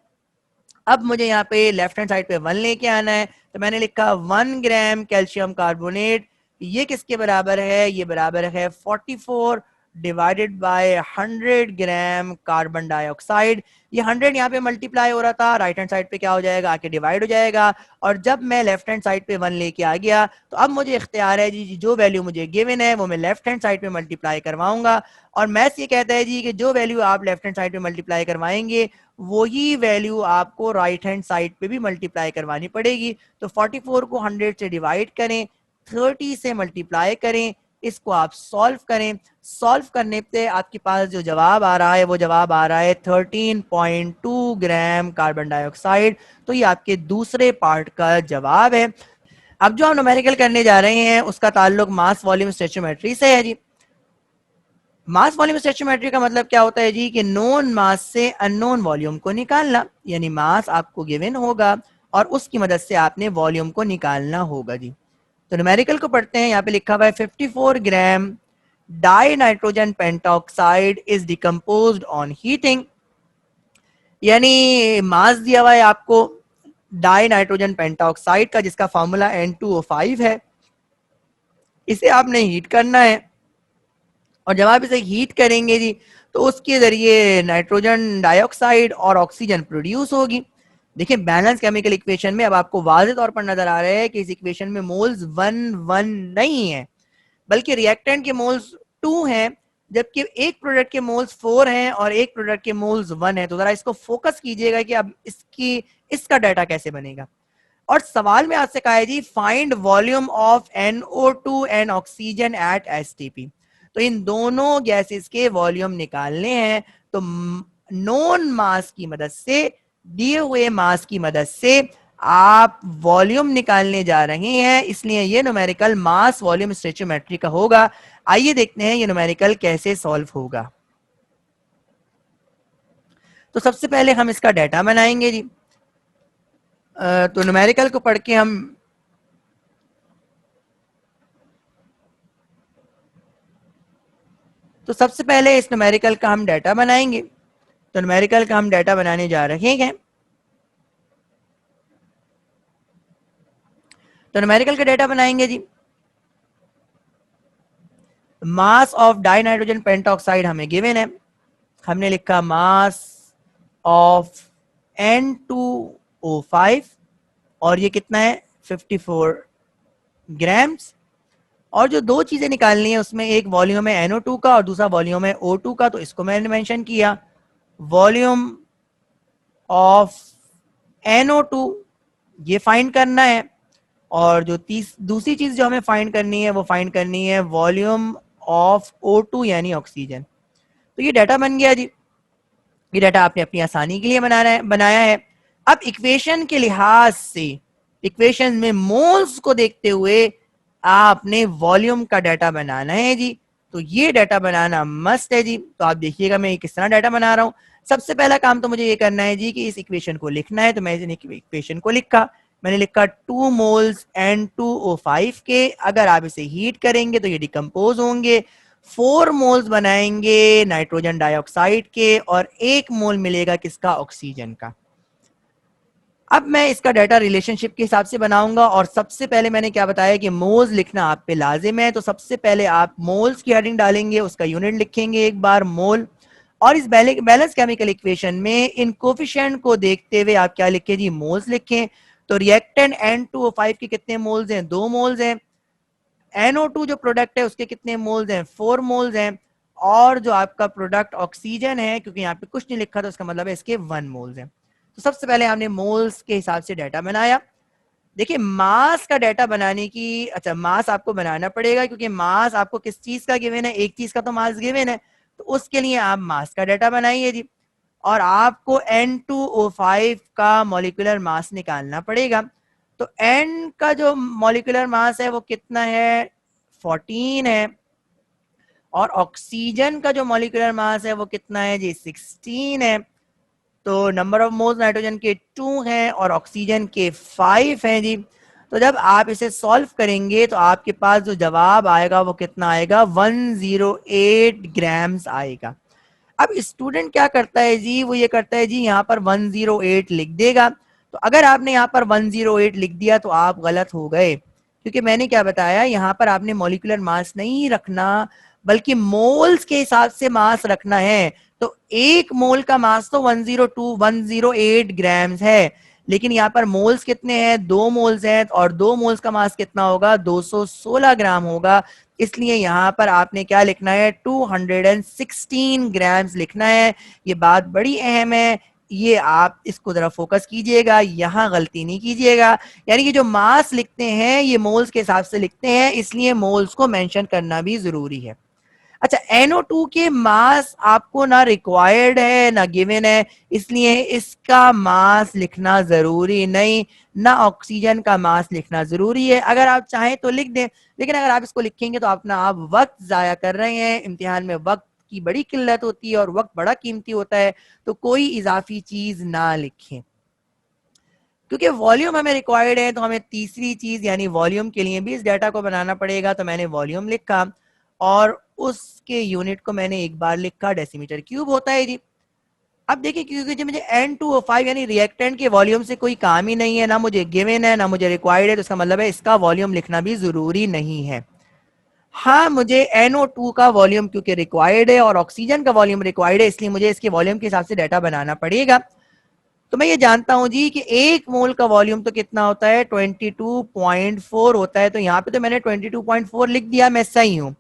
अब मुझे यहाँ पे लेफ्ट हैंड साइड पे 1 लेके आना है, तो मैंने लिखा 1 ग्राम कैल्शियम कार्बोनेट, ये किसके बराबर है, ये बराबर है 44 divided by 100 gram carbon dioxide. ये 100 यहाँ पे मल्टीप्लाई हो रहा था, राइट हैंड साइड पे क्या हो जाएगा, आके डिवाइड हो जाएगा। और जब मैं लेफ्ट हैंड साइड पे 1 लेके आ गया तो अब मुझे इख्तियार है जी, जो वैल्यू मुझे गिवन है वो मैं लेफ्ट हैंड साइड पे मल्टीप्लाई करवाऊंगा। और मैथ्स ये कहता है जी कि जो वैल्यू आप लेफ्ट हैंड साइड पे मल्टीप्लाई करवाएंगे वही वैल्यू आपको राइट हैंड साइड पे भी मल्टीप्लाई करवानी पड़ेगी। तो 44 को 100 से डिवाइड करें, 30 से मल्टीप्लाई करें, इसको आप सॉल्व करें। सॉल्व करने पे आपके पास जो जवाब आ रहा है वो जवाब आ रहा है 13.2 ग्राम कार्बन डाइऑक्साइड। तो ये आपके दूसरे पार्ट का जवाब है। अब जो हम न्यूमेरिकल करने जा रहे हैं उसका ताल्लुक मास वॉल्यूम स्टोइचियोमेट्री से है जी। मास वॉल्यूम स्टोइचियोमेट्री का मतलब क्या होता है जी, कि नोन मास से अननोन वॉल्यूम को निकालना। यानी मास आपको गिवन होगा और उसकी मदद से आपने वॉल्यूम को निकालना होगा जी। तो न्यूमेरिकल को पढ़ते हैं। यहाँ पे लिखा हुआ है 54 gram di nitrogen pentoxide is decomposed on heating. यानी मास दिया हुआ है आपको डाई नाइट्रोजन पेंटॉक्साइड का, जिसका फॉर्मूला N2O5 है। इसे आपने हीट करना है, और जब आप इसे हीट करेंगे जी तो उसके जरिए नाइट्रोजन डाइऑक्साइड और ऑक्सीजन प्रोड्यूस होगी। देखिए बैलेंस केमिकल इक्वेशन में अब आपको वाज़ेह तौर पर नजर आ रहा है कि इस इक्वेशन में मोल्स 1 नहीं है, बल्कि रिएक्टेंट के मोल्स 2 हैं, जबकि एक प्रोडक्ट के मोल्स 4 हैं और एक प्रोडक्ट के मोल्स 1 है। तो जरा इसको फोकस कीजिएगा कि अब इसका डाटा कैसे बनेगा। और सवाल में आपसे कहा है जी find volume of NO2 and oxygen at STP। तो इन दोनों गैसेस के वॉल्यूम निकालने हैं। तो नोन मास की मदद से, दिए हुए मास की मदद से आप वॉल्यूम निकालने जा रहे हैं, इसलिए ये न्यूमेरिकल मास वॉल्यूम स्टोइचियोमेट्री का होगा। आइए देखते हैं ये न्यूमेरिकल कैसे सॉल्व होगा। तो सबसे पहले हम इसका डाटा बनाएंगे जी। तो न्यूमेरिकल को पढ़ के हम तो सबसे पहले इस न्यूमेरिकल का हम डाटा बनाएंगे। तो न्यूमेरिकल का हम डाटा बनाने जा रहे हैं। तो न्यूमेरिकल का डाटा बनाएंगे जी। Mass of di nitrogen pentoxide हमें गिवन है। हमने लिखा मास ऑफ N2O5 और ये कितना है 54 ग्राम्स। और जो दो चीजें निकालनी है उसमें एक वॉल्यूम है NO2 का और दूसरा वॉल्यूम है O2 का। तो इसको मैंने मेंशन किया, वॉल्यूम ऑफ NO2 ये फाइंड करना है। और जो दूसरी चीज जो हमें फाइंड करनी है वो फाइंड करनी है वॉल्यूम ऑफ O2 यानी ऑक्सीजन। तो ये डाटा बन गया जी। ये डाटा आपने अपनी आसानी के लिए बनाया है। अब इक्वेशन के लिहाज से, इक्वेशन में मोल्स को देखते हुए आपने वॉल्यूम का डाटा बनाना है जी। तो ये डाटा बनाना मस्ट है जी। तो आप देखिएगा मैं किस तरह डाटा बना रहा हूं। सबसे पहला काम तो मुझे ये करना है जी कि इस इक्वेशन को लिखना है। तो मैं इस इक्वेशन को लिखा, मैंने लिखा 2 मोल्स N2O5 के, अगर आप इसे हीट करेंगे तो ये डिकम्पोज होंगे, 4 मोल्स बनाएंगे नाइट्रोजन डाइऑक्साइड के और 1 मोल मिलेगा किसका, ऑक्सीजन का। अब मैं इसका डाटा रिलेशनशिप के हिसाब से बनाऊंगा। और सबसे पहले मैंने क्या बताया कि मोल्स लिखना आप पे लाजिम है। तो सबसे पहले आप मोल्स की हेडिंग डालेंगे, उसका यूनिट लिखेंगे एक बार मोल। और इस बैलेंस केमिकल इक्वेशन में इन कोफिशिएंट को देखते हुए आप क्या लिखें जी, मोल्स लिखें। तो रिएक्टेंट N2O5 के कितने मोल्स हैं, 2 मोल्स हैं। NO2 जो प्रोडक्ट है उसके कितने मोल्स हैं, 4 मोल्स हैं। और जो आपका प्रोडक्ट ऑक्सीजन है, क्योंकि यहाँ पे कुछ नहीं लिखा तो इसका मतलब है इसके 1 मोल्स हैं। तो सबसे पहले हमने मोल्स के हिसाब से डाटा बनाया। देखिए मास का डाटा बनाने की, अच्छा मास आपको बनाना पड़ेगा क्योंकि मास आपको किस चीज का गिवन है, एक चीज का तो मास गिवन है। तो उसके लिए आप मास का डाटा बनाइए जी। और आपको N2O5 का मॉलिक्यूलर मास निकालना पड़ेगा। तो N का जो मॉलिक्यूलर मास है वो कितना है, 14 है। और ऑक्सीजन का जो मॉलिक्यूलर मास है वो कितना है जी, 16 है। तो नंबर ऑफ मोल्स नाइट्रोजन के 2 हैं और ऑक्सीजन के 5 हैं जी। तो जब आप इसे सॉल्व करेंगे तो आपके पास जो जवाब आएगा वो कितना आएगा, 108 ग्राम्स आएगा। अब स्टूडेंट क्या करता है जी, वो ये करता है जी यहाँ पर 108 लिख देगा। तो अगर आपने यहाँ पर 108 लिख दिया तो आप गलत हो गए, क्योंकि मैंने क्या बताया, यहाँ पर आपने मॉलिक्यूलर मास नहीं रखना बल्कि मोल्स के हिसाब से मास रखना है। तो एक मोल का मास तो 108 ग्राम्स है, लेकिन यहाँ पर मोल्स कितने हैं, 2 मोल्स हैं। और 2 मोल्स का मास कितना होगा, 216 ग्राम होगा। इसलिए यहाँ पर आपने क्या लिखना है, 216 ग्राम्स लिखना है। ये बात बड़ी अहम है, ये आप इसको जरा फोकस कीजिएगा, यहाँ गलती नहीं कीजिएगा। यानी कि जो मास लिखते हैं ये मोल्स के हिसाब से लिखते हैं, इसलिए मोल्स को मेंशन करना भी जरूरी है। अच्छा, NO2 के मास आपको ना रिक्वायर्ड है ना गिवन है, इसलिए इसका मास लिखना जरूरी नहीं, ना ऑक्सीजन का मास लिखना जरूरी है। अगर आप चाहें तो लिख दें, लेकिन अगर आप इसको लिखेंगे तो अपना आप वक्त जाया कर रहे हैं। इम्तिहान में वक्त की बड़ी किल्लत होती है और वक्त बड़ा कीमती होता है, तो कोई इजाफी चीज ना लिखें। क्योंकि वॉल्यूम हमें रिक्वायर्ड है तो हमें तीसरी चीज यानी वॉल्यूम के लिए भी इस डाटा को बनाना पड़ेगा। तो मैंने वॉल्यूम लिखा और उसके यूनिट को मैंने एक बार लिखा, डेसीमीटर क्यूब होता है जी। अब देखिए, क्योंकि जो मुझे N2O5 यानी रिएक्टेंट के वॉल्यूम से कोई काम ही नहीं है, ना मुझे गिवन है ना मुझे रिक्वायर्ड है, तो इसका मतलब है इसका वॉल्यूम लिखना भी जरूरी नहीं है। हाँ, मुझे NO2 का वॉल्यूम क्योंकि रिक्वायर्ड है और ऑक्सीजन का वॉल्यूम रिक्वायर्ड है, इसलिए मुझे इसके वॉल्यूम के हिसाब से डाटा बनाना पड़ेगा। तो मैं ये जानता हूं जी कि 1 मोल का वॉल्यूम तो कितना होता है, 22.4 होता है। तो यहाँ पे तो मैंने 22.4 लिख दिया, मैं सही हूं।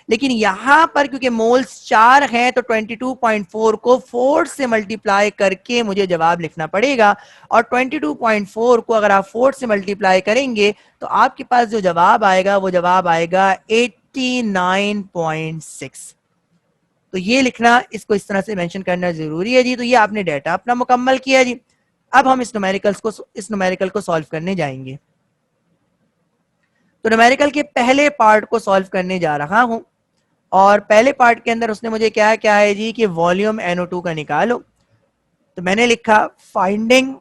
लेकिन यहां पर क्योंकि मोल्स 4 हैं तो 22.4 को 4 से मल्टीप्लाई करके मुझे जवाब लिखना पड़ेगा। और 22.4 को अगर आप 4 से मल्टीप्लाई करेंगे तो आपके पास जो जवाब आएगा वो जवाब आएगा 89.6। तो ये लिखना, इसको इस तरह से मेंशन करना जरूरी है जी। तो ये आपने डाटा अपना मुकम्मल किया जी। अब हम इस न्यूमेरिकल को सॉल्व करने जाएंगे। तो न्यूमेरिकल के पहले पार्ट को सॉल्व करने जा रहा हूं। और पहले पार्ट के अंदर उसने मुझे क्या क्या है जी कि वॉल्यूम NO2 का निकालो। तो मैंने लिखा फाइंडिंग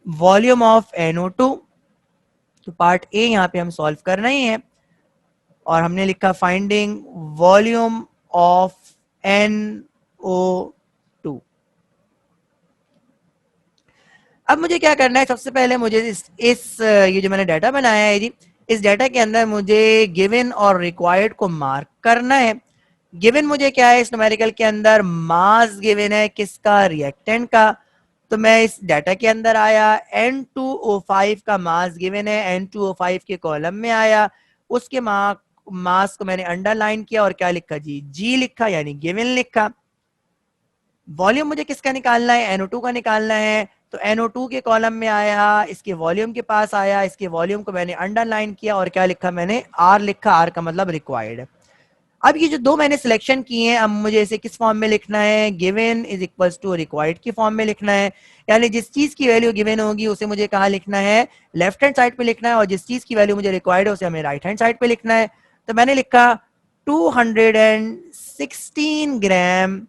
वॉल्यूम ऑफ NO2, तो पार्ट ए यहां पे हम सॉल्व कर रहे हैं और हमने लिखा फाइंडिंग वॉल्यूम ऑफ NO2। अब मुझे क्या करना है, सबसे पहले मुझे इस ये जो मैंने डाटा बनाया है जी, इस डाटा के अंदर मुझे गिवन और रिक्वायर्ड को मार्क करना है। गिवन मुझे क्या है, इस न्यूमेरिकल के अंदर मास गिवन है किसका, रिएक्टेंट का। तो मैं इस डाटा के अंदर आया, N2O5 का मास गिवन है, N2O5 के कॉलम में आया, उसके मास को मैंने अंडरलाइन किया और क्या लिखा जी, G लिखा, यानी गिवन लिखा। वॉल्यूम मुझे किसका निकालना है, NO2 का निकालना है, तो NO2 के कॉलम में आया, इसके वॉल्यूम के पास आया, इसके वॉल्यूम को मैंने अंडरलाइन किया और क्या लिखा मैंने, R लिखा, R का मतलब रिक्वायर्ड है। अब ये जो दो मैंने सिलेक्शन किए हैं, अब मुझे इसे किस फॉर्म में लिखना है, given is equals to required की फॉर्म में लिखना है। यानी जिस चीज की वैल्यू गिवन होगी उसे मुझे कहाँ लिखना है, लेफ्ट हैंड साइड पे लिखना है, और जिस चीज की वैल्यू मुझे रिक्वायर्ड है उसे हमें राइट हैंड साइड पे लिखना है। तो मैंने लिखा 216 ग्राम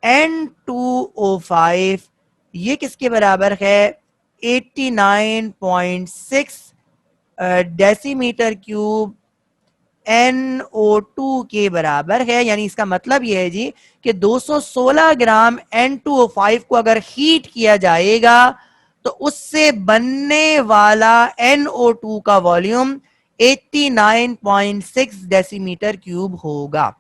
N2O5, ये किसके बराबर है, 89.6 डेसीमीटर क्यूब NO2 के बराबर है। यानी इसका मतलब यह है जी कि 216 ग्राम N2O5 को अगर हीट किया जाएगा तो उससे बनने वाला NO2 का वॉल्यूम 89.6 डेसीमीटर क्यूब होगा।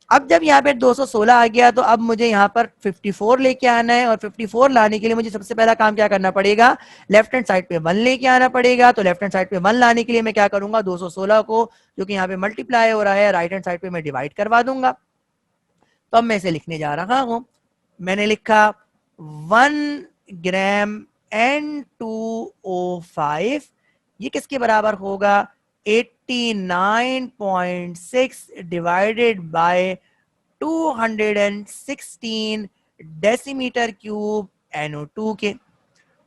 अब जब यहाँ पे 216 आ गया तो अब मुझे यहाँ पर 54 लेके आना है, और 54 लाने के लिए मुझे सबसे पहला काम क्या करना पड़ेगा, लेफ्ट हैंड साइड पे 1 लेके आना पड़ेगा। तो लेफ्ट हैंड साइड पे 1 लाने के लिए मैं क्या करूंगा, 216 को जो कि यहाँ पे मल्टीप्लाई हो रहा है राइट हैंड साइड पे मैं डिवाइड करवा दूंगा। तो अब मैं इसे लिखने जा रहा हूं, मैंने लिखा 1 ग्राम N2O5, ये किसके बराबर होगा, 89.6 divided by 216 decimetre cube NO2 के।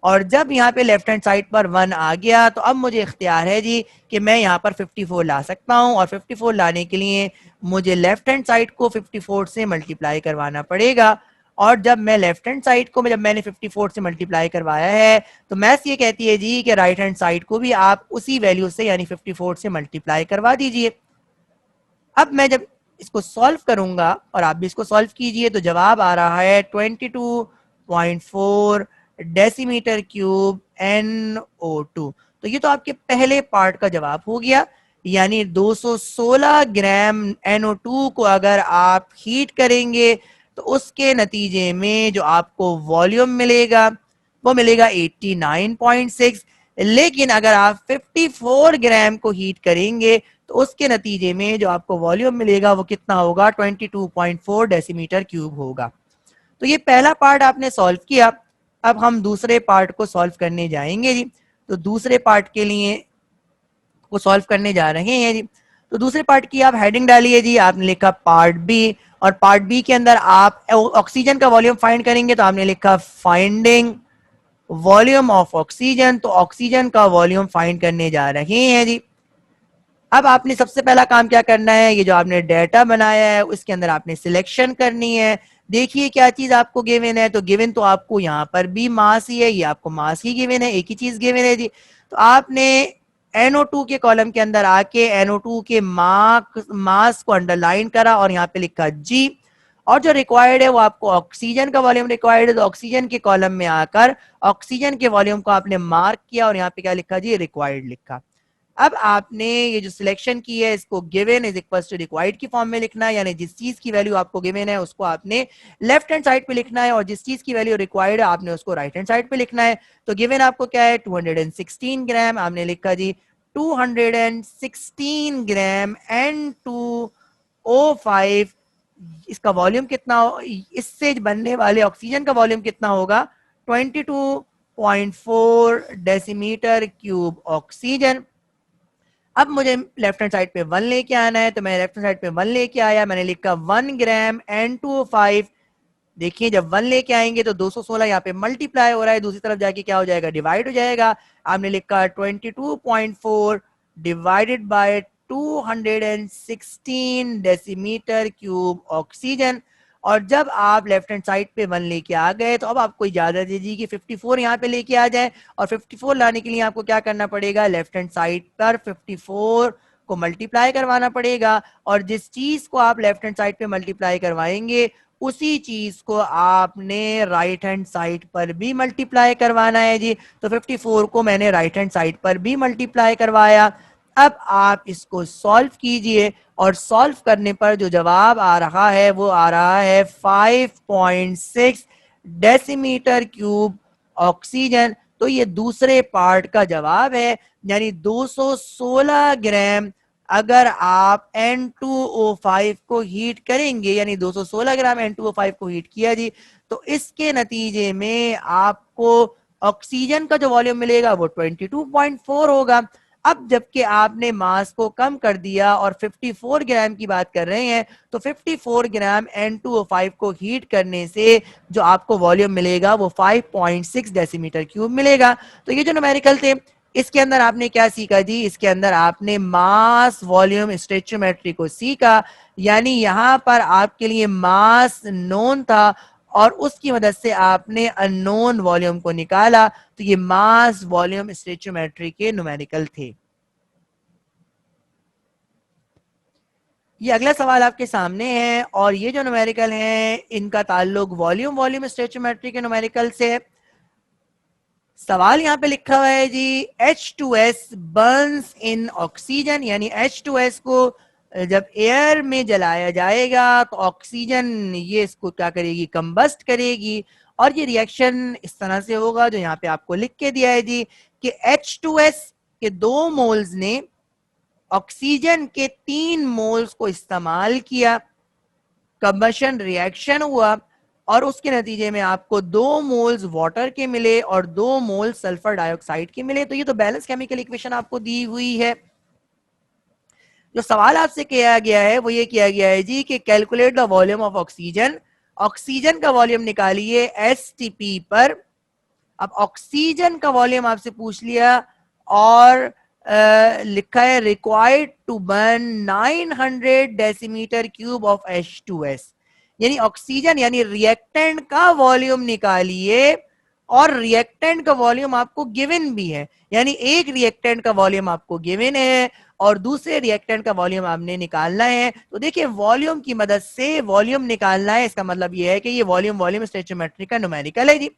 और जब यहाँ पे लेफ्ट हैंड साइड पर 1 आ गया तो अब मुझे इख्तियार है जी कि मैं यहाँ पर 54 ला सकता हूँ, और 54 लाने के लिए मुझे लेफ्ट हैंड साइड को 54 से मल्टीप्लाई करवाना पड़ेगा। और जब मैं लेफ्ट हैंड साइड को जब मैंने 54 से मल्टीप्लाई करवाया है तो मैथ्स ये कहती है जी कि राइट हैंड साइड को भी आप उसी वैल्यू से यानी 54 से मल्टीप्लाई करवा दीजिए। अब मैं जब इसको सॉल्व करूंगा और आप भी इसको सॉल्व कीजिए तो जवाब आ रहा है 22.4 डेसीमीटर क्यूब NO2। तो ये तो आपके पहले पार्ट का जवाब हो गया, यानी 216 ग्राम NO2 को अगर आप हीट करेंगे तो उसके नतीजे में जो आपको वॉल्यूम मिलेगा वो मिलेगा 89.6। लेकिन अगर आप 54 ग्राम को हीट करेंगे तो उसके नतीजे में जो आपको वॉल्यूम मिलेगा वो कितना होगा, 22.4 डेसीमीटर क्यूब होगा। तो ये पहला पार्ट आपने सॉल्व किया। अब हम दूसरे पार्ट को सॉल्व करने जाएंगे जी। तो दूसरे पार्ट के लिए को सॉल्व करने जा रहे हैं जी। तो दूसरे पार्ट की आप हेडिंग डालिए जी, आपने लिखा पार्ट बी, और पार्ट बी के अंदर आप ऑक्सीजन का वॉल्यूम फाइंड करेंगे। तो आपने लिखा फाइंडिंग वॉल्यूम ऑफ ऑक्सीजन, तो ऑक्सीजन का वॉल्यूम फाइंड करने जा रहे हैं जी। अब आपने सबसे पहला काम क्या करना है, ये जो आपने डेटा बनाया है उसके अंदर आपने सिलेक्शन करनी है। देखिए क्या चीज आपको गिवन है, तो गिवन तो आपको यहाँ पर भी मास ही है, ये आपको मास ही गिवन है, एक ही चीज गिवन है जी। तो आपने NO2 के कॉलम के अंदर आके NO2 के मास को अंडरलाइन करा और यहाँ पे लिखा G, और जो रिक्वायर्ड है वो आपको ऑक्सीजन का वॉल्यूम रिक्वायर्ड है, तो ऑक्सीजन के कॉलम में आकर ऑक्सीजन के वॉल्यूम को आपने मार्क किया और यहाँ पे क्या लिखा जी, रिक्वायर्ड लिखा। अब आपने ये जो सिलेक्शन की है इसको given is equal to required की फॉर्म में लिखना है, यानी जिस चीज की वैल्यू आपको गिवन है उसको आपने लेफ्ट हैंड साइड पे लिखना है, और जिस चीज की वैल्यू रिक्वायर्ड है आपने उसको राइट हैंड साइड पे लिखना है। तो गिवन आपको क्या है, 216 ग्राम, आपने लिखा जी 216 ग्राम N2O5, इसका वॉल्यूम कितना हो, इससे बनने वाले ऑक्सीजन का वॉल्यूम कितना होगा, 22.4 डेसीमीटर क्यूब ऑक्सीजन। अब मुझे लेफ्ट हैंड साइड पे 1 लेके आना है, तो मैं लेफ्ट हैंड साइड पे 1 लेके आया, मैंने लिखा 1 ग्राम N2O5। देखिए जब 1 लेके आएंगे तो 216 यहाँ पे मल्टीप्लाई हो रहा है, दूसरी तरफ जाके क्या हो जाएगा, डिवाइड हो जाएगा। आपने लिखा 22.4 divided by 216 decimetre cube oxygen, और जब आप लेफ्ट हैंड साइड पे 1 लेके आ गए तो अब आपको इजाजत दीजिए कि 54 यहाँ पे लेके आ जाए, और 54 लाने के लिए आपको क्या करना पड़ेगा, लेफ्ट हैंड साइड पर 54 को मल्टीप्लाई करवाना पड़ेगा, और जिस चीज को आप लेफ्ट हैंड साइड पे मल्टीप्लाई करवाएंगे उसी चीज को आपने राइट हैंड साइड पर भी मल्टीप्लाई करवाना है जी। तो 54 को मैंने राइट हैंड साइड पर भी मल्टीप्लाई करवाया। अब आप इसको सॉल्व कीजिए, और सॉल्व करने पर जो जवाब आ रहा है वो आ रहा है 5.6 डेसीमीटर क्यूब ऑक्सीजन। तो ये दूसरे पार्ट का जवाब है, यानी 216 ग्राम अगर आप N2O5 को हीट करेंगे, यानी 216 ग्राम N2O5 को हीट किया जी, तो इसके नतीजे में आपको ऑक्सीजन का जो वॉल्यूम मिलेगा वो 22.4 होगा। अब जबकि आपने मास को कम कर दिया और 54 ग्राम की बात कर रहे हैं, तो 54 ग्राम N2O5 को हीट करने से जो आपको वॉल्यूम मिलेगा वो 5.6 डेसीमीटर क्यूब मिलेगा। तो ये जो न्यूमेरिकल थे, इसके अंदर आपने क्या सीखा जी, इसके अंदर आपने मास वॉल्यूम स्टोइचियोमेट्री को सीखा, यानी यहां पर आपके लिए मास नोन था और उसकी मदद से आपने अननोन वॉल्यूम को निकाला। तो ये मास वॉल्यूम स्टोइचियोमेट्री के न्यूमेरिकल थे। ये अगला सवाल आपके सामने है, और ये जो न्यूमेरिकल है इनका ताल्लुक वॉल्यूम वॉल्यूम स्टोइचियोमेट्री के न्यूमेरिकल से है। सवाल यहाँ पे लिखा हुआ है जी, H2S बर्न्स इन ऑक्सीजन, यानी H2S को जब एयर में जलाया जाएगा तो ऑक्सीजन ये इसको क्या करेगी, कंबस्ट करेगी, और ये रिएक्शन इस तरह से होगा जो यहाँ पे आपको लिख के दिया है जी, कि H2S के 2 मोल्स ने ऑक्सीजन के 3 मोल्स को इस्तेमाल किया, कंबशन रिएक्शन हुआ, और उसके नतीजे में आपको 2 मोल्स वाटर के मिले और 2 मोल्स सल्फर डाइऑक्साइड के मिले। तो ये तो बैलेंस केमिकल इक्वेशन आपको दी हुई है। जो सवाल आपसे किया गया है वो ये किया गया है जी कि calculate the volume of oxygen, oxygen का वॉल्यूम निकालिए एसटीपी पर। अब ऑक्सीजन का वॉल्यूम आपसे पूछ लिया, और लिखा है required to burn 900 decimetre cube of H2S, यानी ऑक्सीजन यानी रिएक्टेंट का वॉल्यूम निकालिए, और रिएक्टेंट का वॉल्यूम आपको गिवन भी है, यानी एक रिएक्टेंट का वॉल्यूम आपको गिवन है और दूसरे रिएक्टेंट का वॉल्यूम आपने निकालना है। तो देखिए वॉल्यूम की मदद से वॉल्यूम निकालना है, इसका मतलब ये है कि ये वॉल्यूम वॉल्यूम स्टोइचियोमेट्री का न्यूमेरिकल है जी।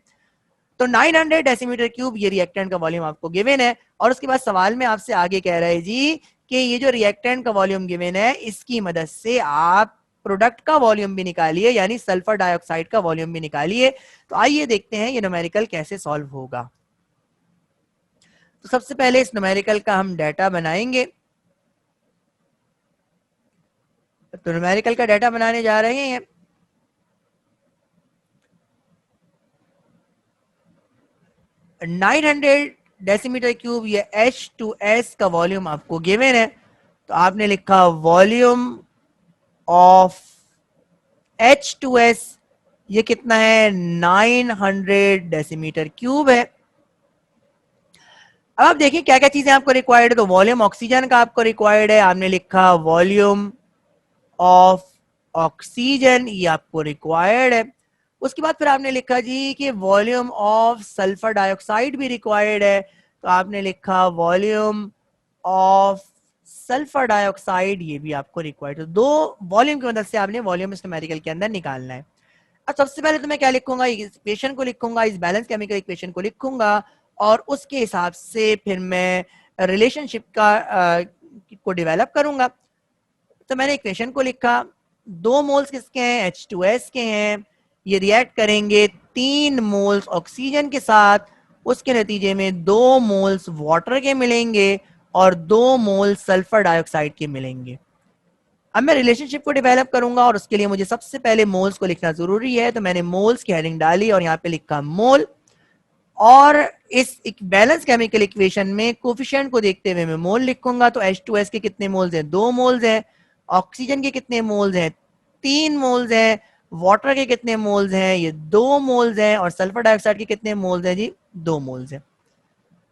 तो 900 डेसीमीटर क्यूब ये रिएक्टेंट का वॉल्यूम आपको गिवन है, और उसके बाद सवाल में आपसे आगे कह रहा है जी कि ये जो रिएक्टेंट का वॉल्यूम गिवन है इसकी मदद से आप प्रोडक्ट का वॉल्यूम भी निकालिए, यानी सल्फर डाइऑक्साइड का वॉल्यूम भी निकालिए। तो आइए देखते हैं ये न्यूमेरिकल कैसे सॉल्व होगा। तो सबसे पहले इस न्यूमेरिकल का हम डाटा बनाएंगे। तो न्यूमेरिकल का डाटा बनाने जा रहे हैं। $900 डेसीमीटर क्यूब ये H2S का वॉल्यूम आपको गिवन है, तो आपने लिखा वॉल्यूम ऑफ H2S ये कितना है, 900 डेसीमीटर क्यूब है। अब आप देखिए क्या क्या चीजें आपको रिक्वायर्ड है। तो वॉल्यूम ऑक्सीजन का आपको रिक्वायर्ड है, आपने लिखा वॉल्यूम ऑफ ऑक्सीजन ये आपको रिक्वायर्ड है। उसके बाद फिर आपने लिखा जी कि वॉल्यूम ऑफ सल्फर डाइऑक्साइड भी रिक्वायर्ड है, तो आपने लिखा वॉल्यूम ऑफ सल्फर डाइऑक्साइड ये भी आपको रिक्वायर्ड है। 2 वॉल्यूम की मदद से आपने वॉल्यूम इस न्यूमेरिकल के अंदर निकालना है। अब सबसे पहले तो मैं क्या लिखूंगा, इस इक्वेशन को लिखूंगा, इस बैलेंस केमिकल इक्वेशन को लिखूंगा, और उसके हिसाब से फिर मैं रिलेशनशिप का को डेवलप करूंगा। तो मैंने इक्वेशन को लिखा, 2 मोल्स किसके हैं, H2S के हैं, ये रिएक्ट करेंगे 3 मोल्स ऑक्सीजन के साथ, उसके नतीजे में 2 मोल्स वाटर के मिलेंगे और 2 मोल्स सल्फर डाइऑक्साइड के मिलेंगे। अब मैं रिलेशनशिप को डेवलप करूंगा, और उसके लिए मुझे सबसे पहले मोल्स को लिखना जरूरी है। तो मैंने मोल्स की हेडिंग डाली और यहाँ पे लिखा मोल, और इस बैलेंस केमिकल इक्वेशन में कोफिशिएंट को देखते हुए मैं मोल लिखूंगा। तो H2S के कितने मोल्स हैं, 2 मोल्स हैं। ऑक्सीजन के कितने मोल्स हैं, 3 मोल्स हैं। वाटर के कितने मोल्स हैं, ये 2 मोल्स हैं। और सल्फर डाइऑक्साइड के कितने मोल्स हैं जी, 2 मोल्स हैं।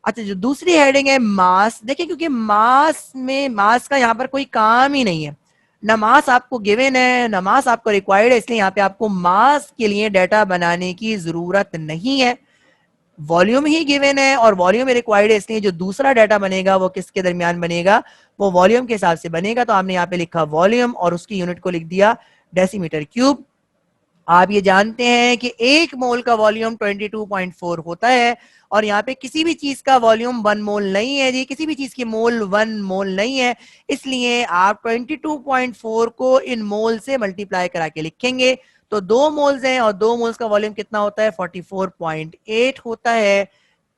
अच्छा, जो दूसरी हेडिंग है मास, देखिए क्योंकि मास में मास का यहाँ पर कोई काम ही नहीं है, ना मास आपको गिवन है ना मास आपको रिक्वायर्ड है, इसलिए यहाँ पे आपको मास के लिए डाटा बनाने की जरूरत नहीं है। वॉल्यूम ही गिवन है और वॉल्यूम रिक्वायर्ड है, इसलिए जो दूसरा डाटा बनेगा वो किसके दरमियान बनेगा, वो वॉल्यूम के हिसाब से बनेगा। तो आपने यहाँ पे लिखा वॉल्यूम और उसकी यूनिट को लिख दिया डेसीमीटर क्यूब। आप ये जानते हैं कि एक मोल का वॉल्यूम 22.4 होता है और यहाँ पे किसी भी चीज का वॉल्यूम 1 मोल नहीं है जी, किसी भी चीज की मोल 1 मोल नहीं है, इसलिए आप 22.4 को इन मोल से मल्टीप्लाई करा के लिखेंगे। तो 2 मोल्स हैं और 2 मोल्स का वॉल्यूम कितना होता है, 44.8 होता है।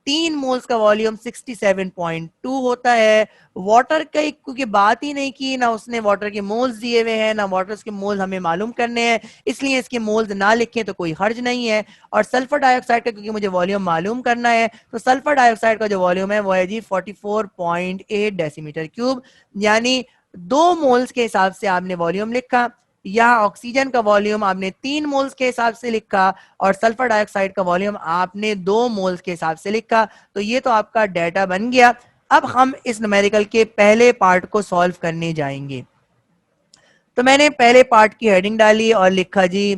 3 मोल्स का वॉल्यूम 67.2 होता है। वाटर का क्योंकि बात ही नहीं की, ना उसने वाटर के मोल्स दिए हुए हैं ना वाटर के मोल्स हमें मालूम करने हैं, इसलिए इसके मोल्स ना लिखें तो कोई हर्ज नहीं है। और सल्फर डाइऑक्साइड का क्योंकि मुझे वॉल्यूम मालूम करना है, तो सल्फर डाइऑक्साइड का जो वॉल्यूम है वो है जी 44.8 डेसीमीटर क्यूब, यानी 2 मोल्स के हिसाब से आपने वॉल्यूम लिखा। यहाँ ऑक्सीजन का वॉल्यूम आपने 3 मोल्स के हिसाब से लिखा और सल्फर डाइऑक्साइड का वॉल्यूम आपने 2 मोल्स के हिसाब से लिखा। तो ये तो आपका डाटा बन गया। अब हम इस न्यूमेरिकल के पहले पार्ट को सॉल्व करने जाएंगे। तो मैंने पहले पार्ट की हेडिंग डाली और लिखा जी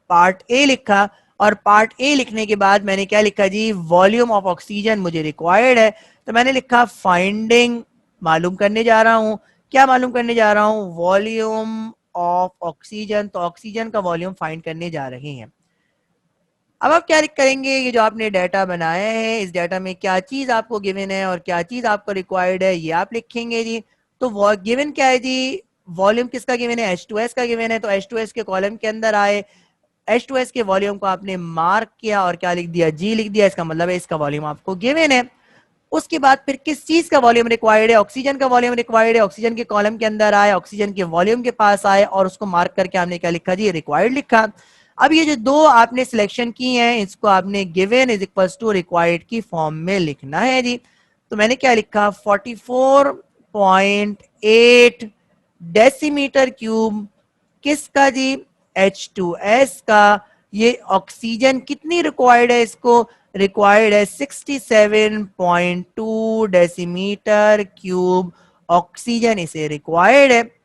पार्ट ए लिखा, और पार्ट ए लिखने के बाद मैंने क्या लिखा जी, वॉल्यूम ऑफ ऑक्सीजन मुझे रिक्वायर्ड है, तो मैंने लिखा फाइंडिंग, मालूम करने जा रहा हूं। क्या मालूम करने जा रहा हूं, वॉल्यूम ऑफ ऑक्सीजन। तो ऑक्सीजन का वॉल्यूम फाइंड करने जा रहे हैं। अब आप क्या करेंगे, ये जो आपने डाटा बनाया है इस डाटा में क्या चीज आपको गिवन है और क्या चीज आपको रिक्वायर्ड है ये आप लिखेंगे जी। तो गिवन क्या है जी, वॉल्यूम किसका गिवन है, H2S का गिवन है, तो H2S के कॉलम के अंदर आए, H2S के वॉल्यूम को आपने मार्क किया और क्या लिख दिया, जी लिख दिया, इसका मतलब है इसका वॉल्यूम आपको गिवन है। उसके बाद फिर किस चीज का वॉल्यूम रिक्वायर्ड है, ऑक्सीजन का वॉल्यूम रिक्वायर्ड है, ऑक्सीजन के कॉलम के अंदर आए, ऑक्सीजन के वॉल्यूम के पास आए और उसको मार्क करके आपने क्या लिखा जी, रिक्वायर्ड लिखा। अब ये जो दो आपने सिलेक्शन की हैं इसको आपने given is equals to required की फॉर्म में लिखना है जी। तो मैंने क्या लिखा, 44.8 डेसीमीटर क्यूब किसका जी, H2S का। ये ऑक्सीजन कितनी रिक्वायर्ड है, इसको रिक्वायर्ड है 67.2 डेसीमीटर क्यूब ऑक्सीजन इसे रिक्वायर्ड है।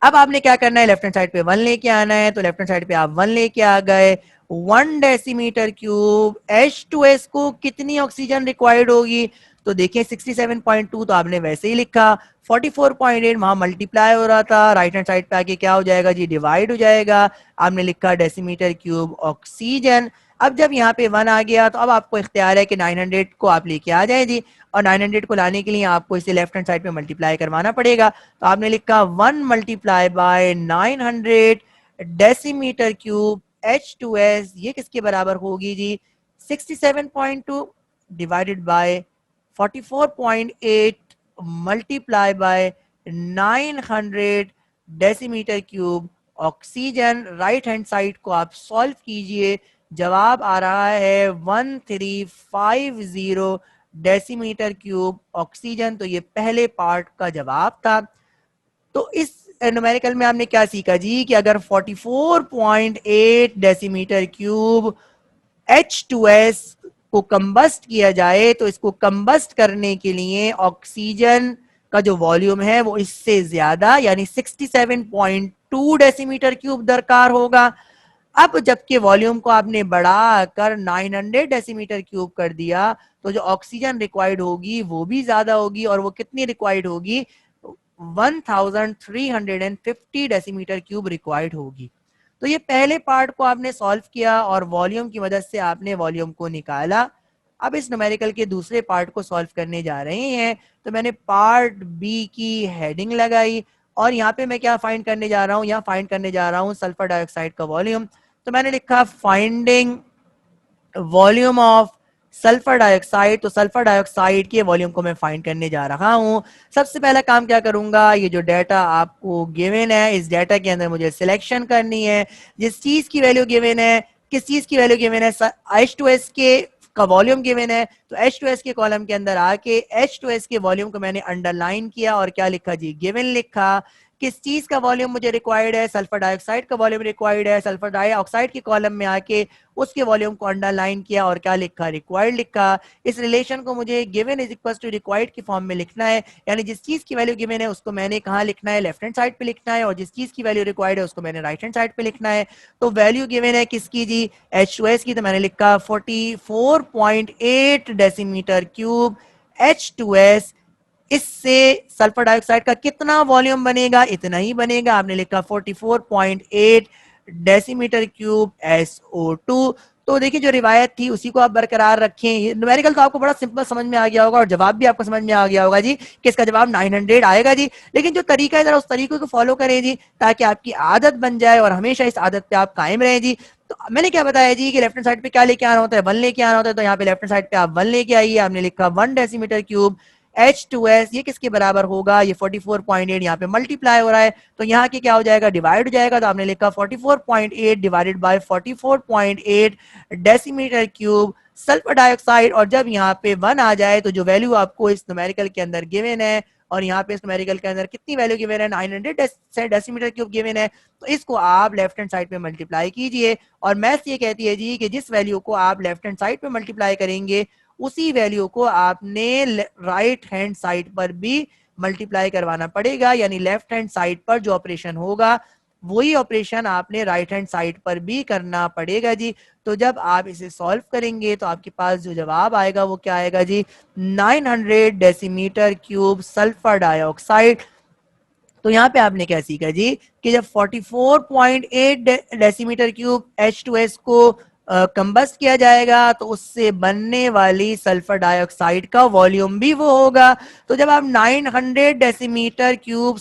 अब आपने क्या करना है, लेफ्ट हैंड साइड पे 1 लेके आना है, तो लेफ्ट हैंड साइड पे आप 1 लेके आ गए। 1 डेसीमीटर क्यूब H2S को कितनी ऑक्सीजन रिक्वायर्ड होगी, तो देखिए 67.2 तो आपने वैसे ही लिखा, 44.8 वहां मल्टीप्लाई हो रहा था, राइट हैंड साइड पे आके क्या हो जाएगा जी, डिवाइड हो जाएगा। आपने लिखा डेसीमीटर क्यूब ऑक्सीजन। अब जब यहाँ पे 1 आ गया तो अब आपको इख्तियार है कि 900 को आप लेके आ जाए जी, और 900 को लाने के लिए आपको इसे लेफ्ट हैंड साइड पे मल्टीप्लाई करवाना पड़ेगा। तो आपने लिखा 1 multiply by 900 decimetre cube H2S, ये किसके बराबर होगी जी, 67.2 divided by 44.8 multiply by 900 decimetre cube oxygen. Right hand side को आप सॉल्व कीजिए, जवाब आ रहा है 1350 डेसीमीटर क्यूब ऑक्सीजन। तो ये पहले पार्ट का जवाब था। तो इस न्यूमेरिकल में आपने क्या सीखा जी, कि अगर 44.8 डेसीमीटर क्यूब H2S को कंबस्ट किया जाए तो इसको कंबस्ट करने के लिए ऑक्सीजन का जो वॉल्यूम है वो इससे ज्यादा यानी 67.2 डेसीमीटर क्यूब दरकार होगा। अब जबकि वॉल्यूम को आपने बढ़ाकर 900 डेसीमीटर क्यूब कर दिया तो जो ऑक्सीजन रिक्वायर्ड होगी वो भी ज्यादा होगी, और वो कितनी रिक्वायर्ड होगी, 1350 डेसीमीटर क्यूब रिक्वायर्ड होगी। तो ये पहले पार्ट को आपने सॉल्व किया और वॉल्यूम की मदद से आपने वॉल्यूम को निकाला। अब इस न्यूमेरिकल के दूसरे पार्ट को सॉल्व करने जा रहे हैं। तो मैंने पार्ट बी की हेडिंग लगाई और यहाँ पे मैं क्या फाइंड करने जा रहा हूँ, यहाँ फाइंड करने जा रहा हूँ सल्फर डाइऑक्साइड का वॉल्यूम। तो मैंने लिखा finding volume of sulphur dioxide. तो सल्फर डाइऑक्साइड के वॉल्यूम को मैं फाइंड करने जा रहा हूं। सबसे पहला काम क्या करूंगा, ये जो डाटा आपको गिवन है इस डाटा के अंदर मुझे सिलेक्शन करनी है। जिस चीज की वैल्यू गिवन है, किस चीज की वैल्यू गिवन है, H2S के का वॉल्यूम गिवन है, तो H2S के कॉलम के अंदर आके H2S के वॉल्यूम को मैंने अंडरलाइन किया और क्या लिखा जी, गिवन लिखा। किस चीज का वॉल्यूम मुझे रिक्वायर्ड है, सल्फर डाइऑक्साइड का वॉल्यूम रिक्वायर्ड है। सल्फर डाइऑक्साइड के कॉलम में आके उसके वॉल्यूम को अंडरलाइन किया और क्या लिखा, रिक्वायर्ड लिखा। इस रिलेशन को मुझे given is equal to required की फॉर्म में लिखना है, यानी जिस चीज की वैल्यू गिवन है उसको मैंने कहाँ लिखना है, लेफ्ट हैंड साइड पे लिखना है, और जिस चीज की वैल्यू रिक्वायर्ड है उसको मैंने राइट हैंड साइड पे लिखना है। तो वैल्यू गिवन है किसकी जी, H2S की, तो मैंने लिखा 44.8 डेसीमीटर क्यूब H2S। इससे सल्फर डाइऑक्साइड का कितना वॉल्यूम बनेगा, इतना ही बनेगा। आपने लिखा 44.8 डेसीमीटर क्यूब SO2। तो देखिए जो रिवायत थी उसी को आप बरकरार रखें। न्यूमेरिकल तो आपको बड़ा सिंपल समझ में आ गया होगा और जवाब भी आपको समझ में आ गया होगा जी कि इसका जवाब 900 आएगा जी। लेकिन जो तरीका है जरा उस तरीके को फॉलो करें जी, ताकि आपकी आदत बन जाए और हमेशा इस आदत पे आप कायम रहें जी। तो मैंने क्या बताया जी कि लेफ्ट हैंड साइड पे क्या लेके आना होता है, 1 लेके आना होता है। तो यहाँ पे लेफ्ट हैंड साइड पे आप 1 लेके आइए। आपने लिखा 1 डेसीमीटर क्यूब H2S, ये किसके बराबर होगा, ये 44.8 यहाँ पे मल्टीप्लाई हो रहा है, तो यहाँ के क्या हो जाएगा, डिवाइड हो जाएगा। तो आपने लिखा 44.8 divided by 44.8 decimetre cube sulphur dioxide. और जब यहाँ पे 1 आ जाए तो जो वैल्यू आपको इस न्यूमेरिकल के अंदर गिवन है, और यहाँ पे इस न्यूमेरिकल के अंदर कितनी वैल्यू गिवन है, 900 डेसीमीटर क्यूब गिवन है, तो इसको आप लेफ्ट हैंड साइड पे मल्टीप्लाई कीजिए। और मैथ्स ये कहती है जी कि जिस वैल्यू को आप लेफ्ट हैंड साइड पे मल्टीप्लाई करेंगे उसी वैल्यू को आपने राइट हैंड साइड पर भी मल्टीप्लाई करवाना पड़ेगा, यानी लेफ्ट हैंड साइड पर जो ऑपरेशन होगा वही ऑपरेशन आपने राइट हैंड साइड पर भी करना पड़ेगा जी। तो जब आप इसे सॉल्व करेंगे तो आपके पास जो जवाब आएगा वो क्या आएगा जी, 900 डेसीमीटर क्यूब सल्फर डाइऑक्साइड। तो यहाँ पे आपने क्या सीखा जी कि जब 44.8 डेसीमीटर क्यूब H2S को कंबस्ट किया जाएगा तो उससे बनने वाली सल्फर डाइऑक्साइड का वॉल्यूम भी वो होगा। तो जब आप 900 डेसीमीटर क्यूब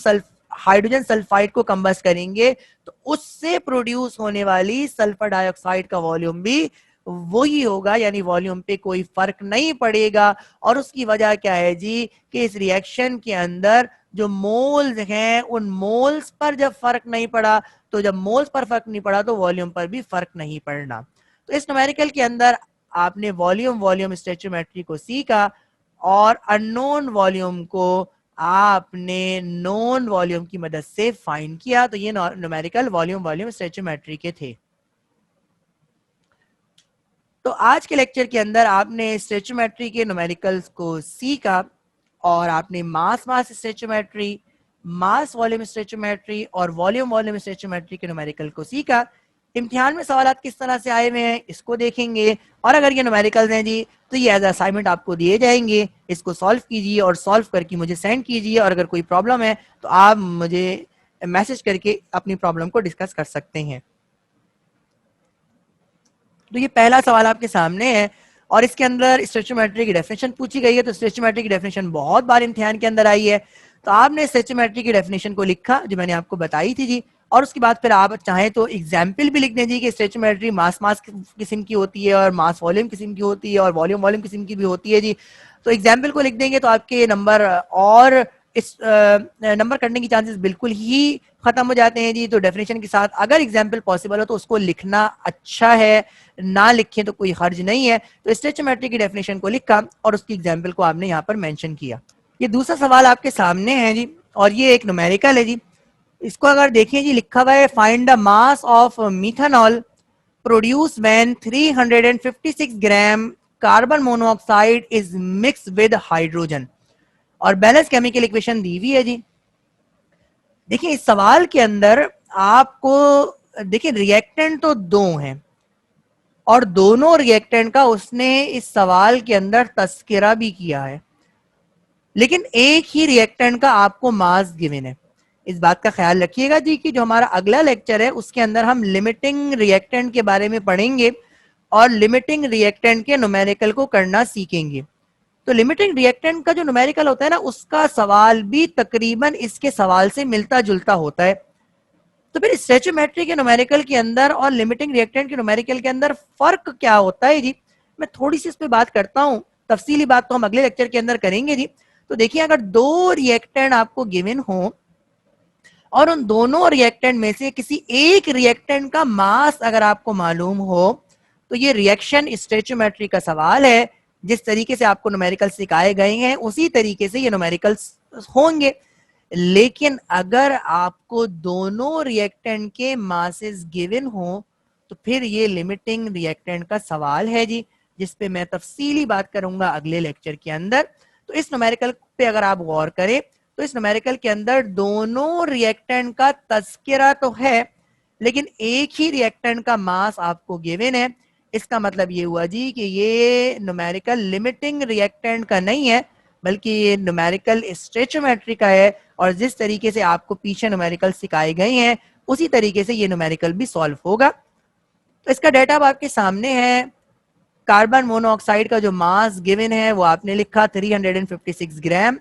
हाइड्रोजन सल्फाइड को कंबस्ट करेंगे तो उससे प्रोड्यूस होने वाली सल्फर डाइऑक्साइड का वॉल्यूम भी वही होगा, यानी वॉल्यूम पे कोई फर्क नहीं पड़ेगा। और उसकी वजह क्या है जी कि इस रिएक्शन के अंदर जो मोल्स हैं उन मोल्स पर जब फर्क नहीं पड़ा, तो जब मोल्स पर फर्क नहीं पड़ा तो वॉल्यूम पर भी फर्क नहीं पड़ना। तो इस न्यूमेरिकल के अंदर आपने वॉल्यूम वॉल्यूम स्टोइचियोमेट्री को सीखा और अननोन वॉल्यूम को आपने नोन वॉल्यूम की मदद से फाइंड किया। तो ये न्यूमेरिकल वॉल्यूम वॉल्यूम स्टोइचियोमेट्री के थे। तो आज के लेक्चर के अंदर आपने स्टोइचियोमेट्री के न्यूमेरिकल्स को सीखा और आपने मास मास स्टोइचियोमेट्री, मास वॉल्यूम स्टोइचियोमेट्री और वॉल्यूम वॉल्यूम स्टोइचियोमेट्री के न्यूमेरिकल को सीखा। इम्तिहान में सवाल किस तरह से आए हुए हैं इसको देखेंगे, और अगर ये न्यूमेरिकल्स हैं जी तो ये एज असाइनमेंट आपको दिए जाएंगे, इसको सॉल्व कीजिए और सॉल्व करके मुझे सेंड कीजिए। और अगर कोई प्रॉब्लम है तो आप मुझे मैसेज करके अपनी प्रॉब्लम को डिस्कस कर सकते हैं। तो ये पहला सवाल आपके सामने है और इसके अंदर स्टोइचियोमेट्री की डेफिनेशन पूछी गई है। तो स्टोइचियोमेट्री की डेफिनेशन बहुत बार इम्तिहान के अंदर आई है। तो आपने स्टोइचियोमेट्री की डेफिनेशन को लिखा जो मैंने आपको बताई थी जी, और उसके बाद फिर आप चाहें तो एग्जाम्पल भी लिख दें जी कि स्टोइचियोमेट्री मास मास किस्म की होती है और मास वॉल्यूम किस्म की होती है और वॉल्यूम वॉल्यूम किस्म की भी होती है जी। तो एग्जाम्पल को लिख देंगे तो आपके नंबर और इस नंबर करने की चांसेस बिल्कुल ही खत्म हो जाते हैं जी। तो डेफिनेशन के साथ अगर एग्जाम्पल पॉसिबल हो तो उसको लिखना अच्छा है, ना लिखें तो कोई हर्ज नहीं है। तो स्टोइचियोमेट्री की डेफिनेशन को लिखा और उसकी एग्जाम्पल को आपने यहाँ पर मेंशन किया। ये दूसरा सवाल आपके सामने है जी और ये एक न्यूमेरिकल है जी। इसको अगर देखें जी, लिखा हुआ है find the mass of methanol produce when 356 gram carbon monoxide is mix with hydrogen, और बैलेंस केमिकल इक्वेशन दी हुई है जी। देखिए इस सवाल के अंदर आपको देखिए रिएक्टेंट तो दो हैं और दोनों रिएक्टेंट का उसने इस सवाल के अंदर तस्करा भी किया है, लेकिन एक ही रिएक्टेंट का आपको मास गिवन है। इस बात का ख्याल रखिएगा जी कि जो हमारा अगला लेक्चर है उसके अंदर हम लिमिटिंग रिएक्टेंट के बारे में पढ़ेंगे और लिमिटिंग रिएक्टेंट के न्यूमेरिकल को करना सीखेंगे। तो लिमिटिंग रिएक्टेंट का जो न्यूमेरिकल होता है ना उसका सवाल भी तकरीबन इसके सवाल से मिलता जुलता होता है। तो फिर स्टोइचियोमेट्री के न्यूमेरिकल के अंदर और लिमिटिंग रिएक्टेंट के न्यूमेरिकल के अंदर फर्क क्या होता है जी, मैं थोड़ी सी इस पे बात करता हूं। तफसीली बात तो हम अगले लेक्चर के अंदर करेंगे जी। तो देखिए अगर दो रिएक्टेंट आपको गिवन हो और उन दोनों रिएक्टेंट में से किसी एक रिएक्टेंट का मास अगर आपको मालूम हो तो ये रिएक्शन स्टोइचियोमेट्री का सवाल है जिस तरीके से आपको न्यूमेरिकल्स सिखाए गए हैं उसी तरीके से ये न्यूमेरिकल्स होंगे। लेकिन अगर आपको दोनों रिएक्टेंट के मासेस गिवन हो तो फिर ये लिमिटिंग रिएक्टेंट का सवाल है जी, जिस पे मैं तफसीली बात करूंगा अगले लेक्चर के अंदर। तो इस न्यूमेरिकल पे अगर आप गौर करें तो इस न्यूमेरिकल के अंदर दोनों रिएक्टेंट का तस्करा तो है, लेकिन एक ही रिएक्टेंट का मास आपको गिवन है। इसका मतलब ये हुआ जी कि ये न्यूमेरिकल लिमिटिंग रिएक्टेंट का नहीं है, बल्कि ये न्यूमेरिकल स्टोइचियोमेट्री का है। और जिस तरीके से आपको पीछे न्यूमेरिकल सिखाए गए हैं उसी तरीके से ये न्यूमेरिकल भी सॉल्व होगा। तो इसका डेटा अब आपके सामने है। कार्बन मोनोऑक्साइड का जो मास गिवन है वो आपने लिखा 356 ग्राम,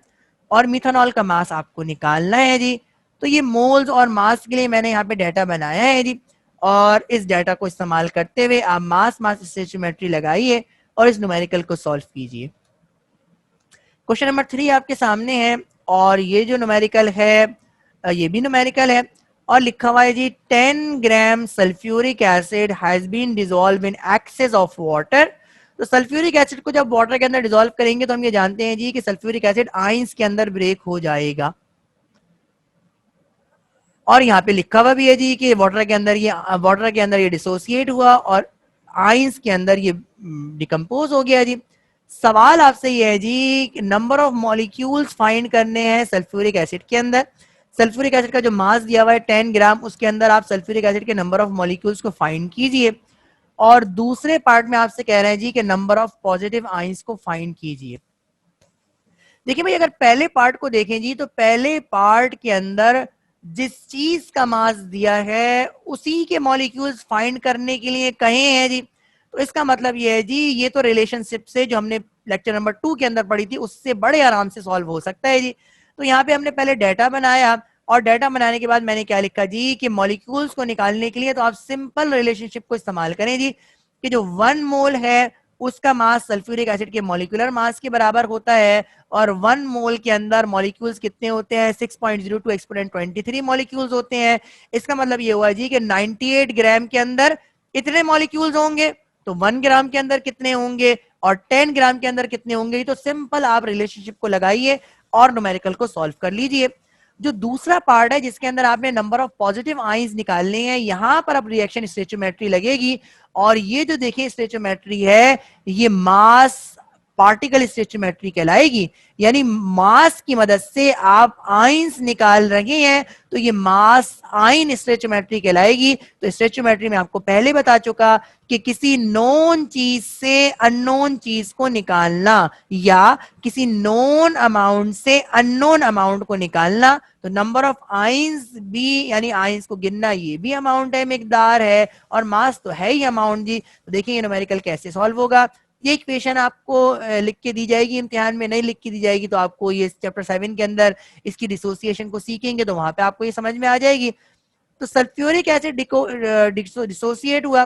और मिथानॉल का मास आपको निकालना है जी। तो ये मोल्स और मास के लिए मैंने यहाँ पे डाटा बनाया है जी, और इस डाटा को इस्तेमाल करते हुए आप मास स्टोइचियोमेट्री लगाइए और इस न्यूमेरिकल को सॉल्व कीजिए। क्वेश्चन नंबर 3 आपके सामने है, और ये जो न्यूमेरिकल है ये भी न्यूमेरिकल है, और लिखा हुआ है जी 10 gram sulphuric acid has been dissolve in excess of water. तो सल्फ्यूरिक एसिड को जब वाटर के अंदर डिसॉल्व करेंगे तो हम ये जानते हैं जी कि सल्फ्यूरिक एसिड आयंस के अंदर ब्रेक हो जाएगा। और यहाँ पे लिखा हुआ भी है जी कि वाटर के अंदर ये डिसोसिएट हुआ और आयंस के अंदर ये डिकम्पोज हो गया जी। सवाल आपसे ये है जी नंबर ऑफ मॉलिक्यूल्स फाइंड करने हैं सल्फ्यूरिक एसिड के अंदर। सल्फ्यूरिक एसिड का जो मास दिया हुआ है 10 ग्राम, उसके अंदर आप सल्फ्यूरिक एसिड के नंबर ऑफ मॉलिक्यूल्स को फाइंड कीजिए। और दूसरे पार्ट में आपसे कह रहे हैं जी कि नंबर ऑफ पॉजिटिव आयंस को फाइंड कीजिए। देखिए भाई, अगर पहले पार्ट को देखें जी तो पहले पार्ट के अंदर जिस चीज का मास दिया है उसी के मॉलिक्यूल्स फाइंड करने के लिए कहे हैं जी। तो इसका मतलब ये है जी ये तो रिलेशनशिप से जो हमने लेक्चर नंबर 2 के अंदर पढ़ी थी उससे बड़े आराम से सॉल्व हो सकता है जी। तो यहाँ पे हमने पहले डाटा बनाया, और डाटा बनाने के बाद मैंने क्या लिखा जी कि मॉलिक्यूल्स को निकालने के लिए तो आप सिंपल रिलेशनशिप को इस्तेमाल करें जी कि जो 1 मोल है उसका मास सल्फ्यूरिक एसिड के मॉलिक्यूलर मास के बराबर होता है, और 1 मोल के अंदर मॉलिक्यूल्स कितने होते हैं 6.02 एक्सपोनेंट 23 मॉलिक्यूल्स होते हैं। इसका मतलब ये हुआ जी कि 98 ग्राम के अंदर इतने मॉलिक्यूल्स होंगे, तो 1 ग्राम के अंदर कितने होंगे और 10 ग्राम के अंदर कितने होंगे। तो सिंपल आप रिलेशनशिप को लगाइए और न्यूमेरिकल को सॉल्व कर लीजिए। जो दूसरा पार्ट है जिसके अंदर आपने नंबर ऑफ पॉजिटिव आयंस निकालने हैं, यहां पर अब रिएक्शन स्टोइचियोमेट्री लगेगी, और ये जो देखिए स्टोइचियोमेट्री है ये मास पार्टिकल स्टोइचियोमेट्री कहलाएगी। यानी मास की मदद से आप आयंस निकाल रहे हैं तो ये मास आयन स्टोइचियोमेट्री कहलाएगी। तो स्टोइचियोमेट्री में आपको पहले बता चुका कि किसी नोन चीज से अननोन चीज को निकालना या किसी नोन अमाउंट से अननोन अमाउंट को निकालना, तो नंबर ऑफ आयंस भी यानी आयंस को गिनना ये भी अमाउंट है, मिकदार है, और मास तो है ही अमाउंट जी। तो देखिए ये न्यूमेरिकल कैसे सॉल्व होगा। ये इक्वेशन आपको लिख के दी जाएगी इम्तिहान में, नहीं लिख के दी जाएगी तो आपको ये चैप्टर 7 के अंदर इसकी डिसोसिएशन को सीखेंगे तो वहां पे आपको ये समझ में आ जाएगी। तो सल्फ्यूरिक एसिड डिसोसिएट हुआ,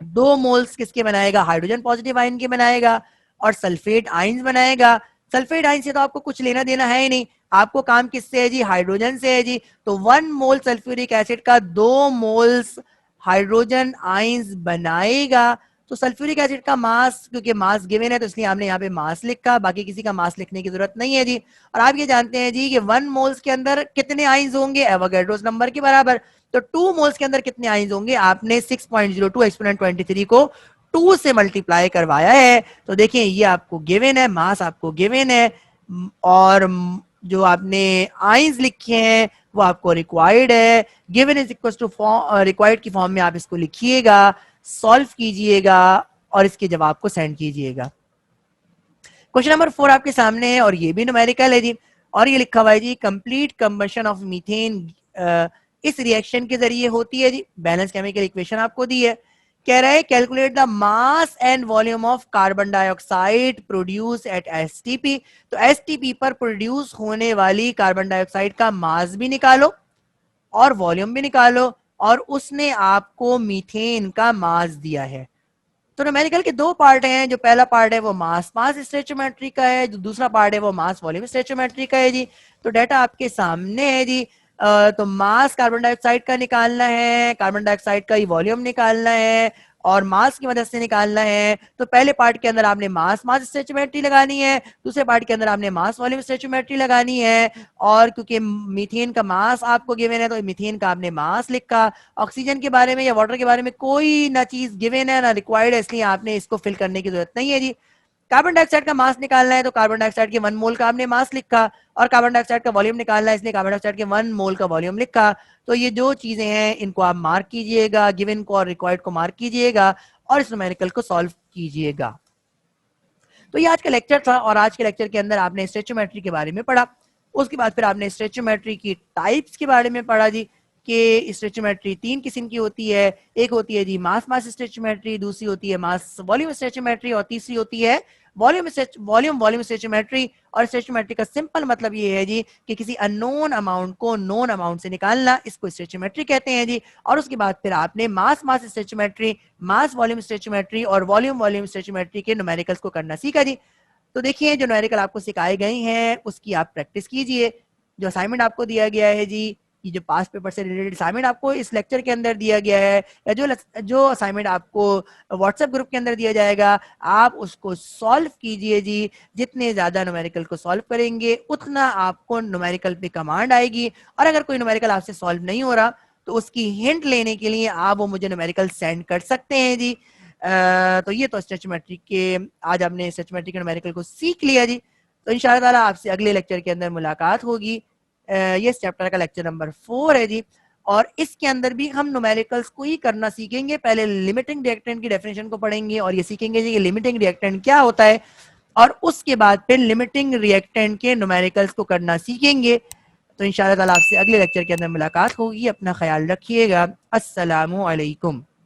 2 मोल्स किसके बनाएगा, हाइड्रोजन पॉजिटिव आयन के बनाएगा, और सल्फेट आयंस बनाएगा। सल्फेट आयन से तो आपको कुछ लेना देना है ही नहीं, आपको काम किससे है जी, हाइड्रोजन से है जी। तो 1 मोल सल्फ्यूरिक एसिड का 2 मोल्स हाइड्रोजन आयंस बनाएगा। तो सल्फ्यूरिक एसिड का मास, क्योंकि मास गिवन है तो इसलिए हमने यहाँ पे मास लिखा, बाकी किसी का मास लिखने की जरूरत नहीं है जी। और आप ये जानते हैं जी कि 1 मोल्स के अंदर कितने आयंस होंगे, एवोगैड्रोस नंबर के बराबर। तो 2 मोल्स के अंदर कितने आयंस होंगे, आपने 6.02 एक्सपोनेंट 23 को 2 से मल्टीप्लाई करवाया है। तो देखिए ये आपको गिवन है, मास आपको गिवन है, और जो आपने आयंस लिखे हैं वो आपको रिक्वायर्ड है। Given is equal to required की फॉर्म में आप इसको लिखिएगा, सॉल्व कीजिएगा और इसके जवाब को सेंड कीजिएगा। क्वेश्चन नंबर 4 आपके सामने है, और ये भी न्यूमेरिकल है जी, और ये लिखा हुआ है जी कंप्लीट कंबशन ऑफ मीथेन इस रिएक्शन के जरिए होती है जी। बैलेंस केमिकल इक्वेशन आपको दी है, कह रहा है calculate the mass and volume of carbon dioxide produce at STP. तो एसटीपी पर प्रोड्यूस होने वाली कार्बन डाइऑक्साइड का मास भी निकालो और वॉल्यूम भी निकालो, और उसने आपको मीथेन का मास दिया है। तो न्यूमेरिकल के 2 पार्ट हैं, जो पहला पार्ट है वो मास स्टोइचियोमेट्री का है, जो दूसरा पार्ट है वो मास वॉल्यूम स्टोइचियोमेट्री का है जी। तो डाटा आपके सामने है जी। तो मास कार्बन डाइऑक्साइड का निकालना है, कार्बन डाइऑक्साइड का ही वॉल्यूम निकालना है, और मास की मदद से निकालना है तो पहले पार्ट के अंदर आपने मास मास स्टोइचियोमेट्री लगानी है, दूसरे पार्ट के अंदर आपने मास वॉल्यूम स्टोइचियोमेट्री लगानी है। और क्योंकि मीथेन का मास आपको गिवन है तो मीथेन का आपने मास लिखा, ऑक्सीजन के बारे में या वाटर के बारे में कोई ना चीज गिवन है ना रिक्वायर्ड है, इसलिए आपने इसको फिल करने की जरूरत नहीं है जी। कार्बन डाइऑक्साइड का मास निकालना है तो कार्बन डाइऑक्साइड के 1 मोल का आपने मास लिखा, और कार्बन डाइऑक्साइड का वॉल्यूम निकालना है इसलिए कार्बन डाइऑक्साइड के 1 मोल का वॉल्यूम लिखा। तो ये जो चीजें हैं इनको आप मार्क कीजिएगा, गिवन को और रिक्वायर्ड को मार्क कीजिएगा और इस न्यूमेरिकल को सॉल्व कीजिएगा। तो ये आज का लेक्चर था और आज के लेक्चर के अंदर आपने स्टोइचियोमेट्री के बारे में पढ़ा। उसके बाद फिर आपने स्टोइचियोमेट्री की टाइप्स के बारे में पढ़ा जी कि स्टोइचियोमेट्री 3 किस्म की होती है। एक होती है जी मास मास स्टोइचियोमेट्री, दूसरी होती है मास वॉल्यूम स्टोइचियोमेट्री और तीसरी होती है वॉल्यूम वॉल्यूम स्टोइचियोमेट्री। और स्टोइचियोमेट्री का सिंपल मतलब ये है जी कि किसी अननोन अमाउंट को नोन अमाउंट से निकालना, इसको स्टोइचियोमेट्री कहते हैं जी। और उसके बाद फिर आपने मास मास स्टोइचियोमेट्री, मास वॉल्यूम स्टोइचियोमेट्री और वॉल्यूम वॉल्यूम स्टोइचियोमेट्री के न्यूमेरिकल्स को करना सीखा जी। तो देखिए जो न्यूमेरिकल आपको सिखाए गए हैं उसकी आप प्रैक्टिस कीजिए। जो असाइनमेंट आपको दिया गया है जी, ये जो पास पेपर से रिलेटेड असाइनमेंट आपको इस लेक्चर के अंदर दिया गया है या जो असाइनमेंट आपको व्हाट्सएप ग्रुप के अंदर दिया जाएगा, आप उसको सॉल्व कीजिए जी। जितने ज्यादा न्यूमेरिकल को सॉल्व करेंगे उतना आपको न्यूमेरिकल पे कमांड आएगी। और अगर कोई न्यूमेरिकल आपसे सॉल्व नहीं हो रहा तो उसकी हिंट लेने के लिए आप वो मुझे न्यूमेरिकल सेंड कर सकते हैं जी। तो ये तो स्टोइचियोमेट्री के आज आपने स्टोइचियोमेट्री के न्यूमेरिकल को सीख लिया जी। तो इंशाल्लाह ताला आपसे अगले लेक्चर के अंदर मुलाकात होगी। ये इस चैप्टर का लेक्चर नंबर 4 है जी। और इसके अंदर भी हम न्यूमेरिकल्स को ही करना सीखेंगे। पहले लिमिटिंग रिएक्टेंट की डेफिनेशन को पढ़ेंगे और ये सीखेंगे जी कि लिमिटिंग रिएक्टेंट क्या होता है, और उसके बाद फिर लिमिटिंग रिएक्टेंट के न्यूमेरिकल्स को करना सीखेंगे। तो इंशाल्लाह ताला आपसे अगले लेक्चर के अंदर मुलाकात होगी। अपना ख्याल रखिएगा। अस्सलामु अलैकुम।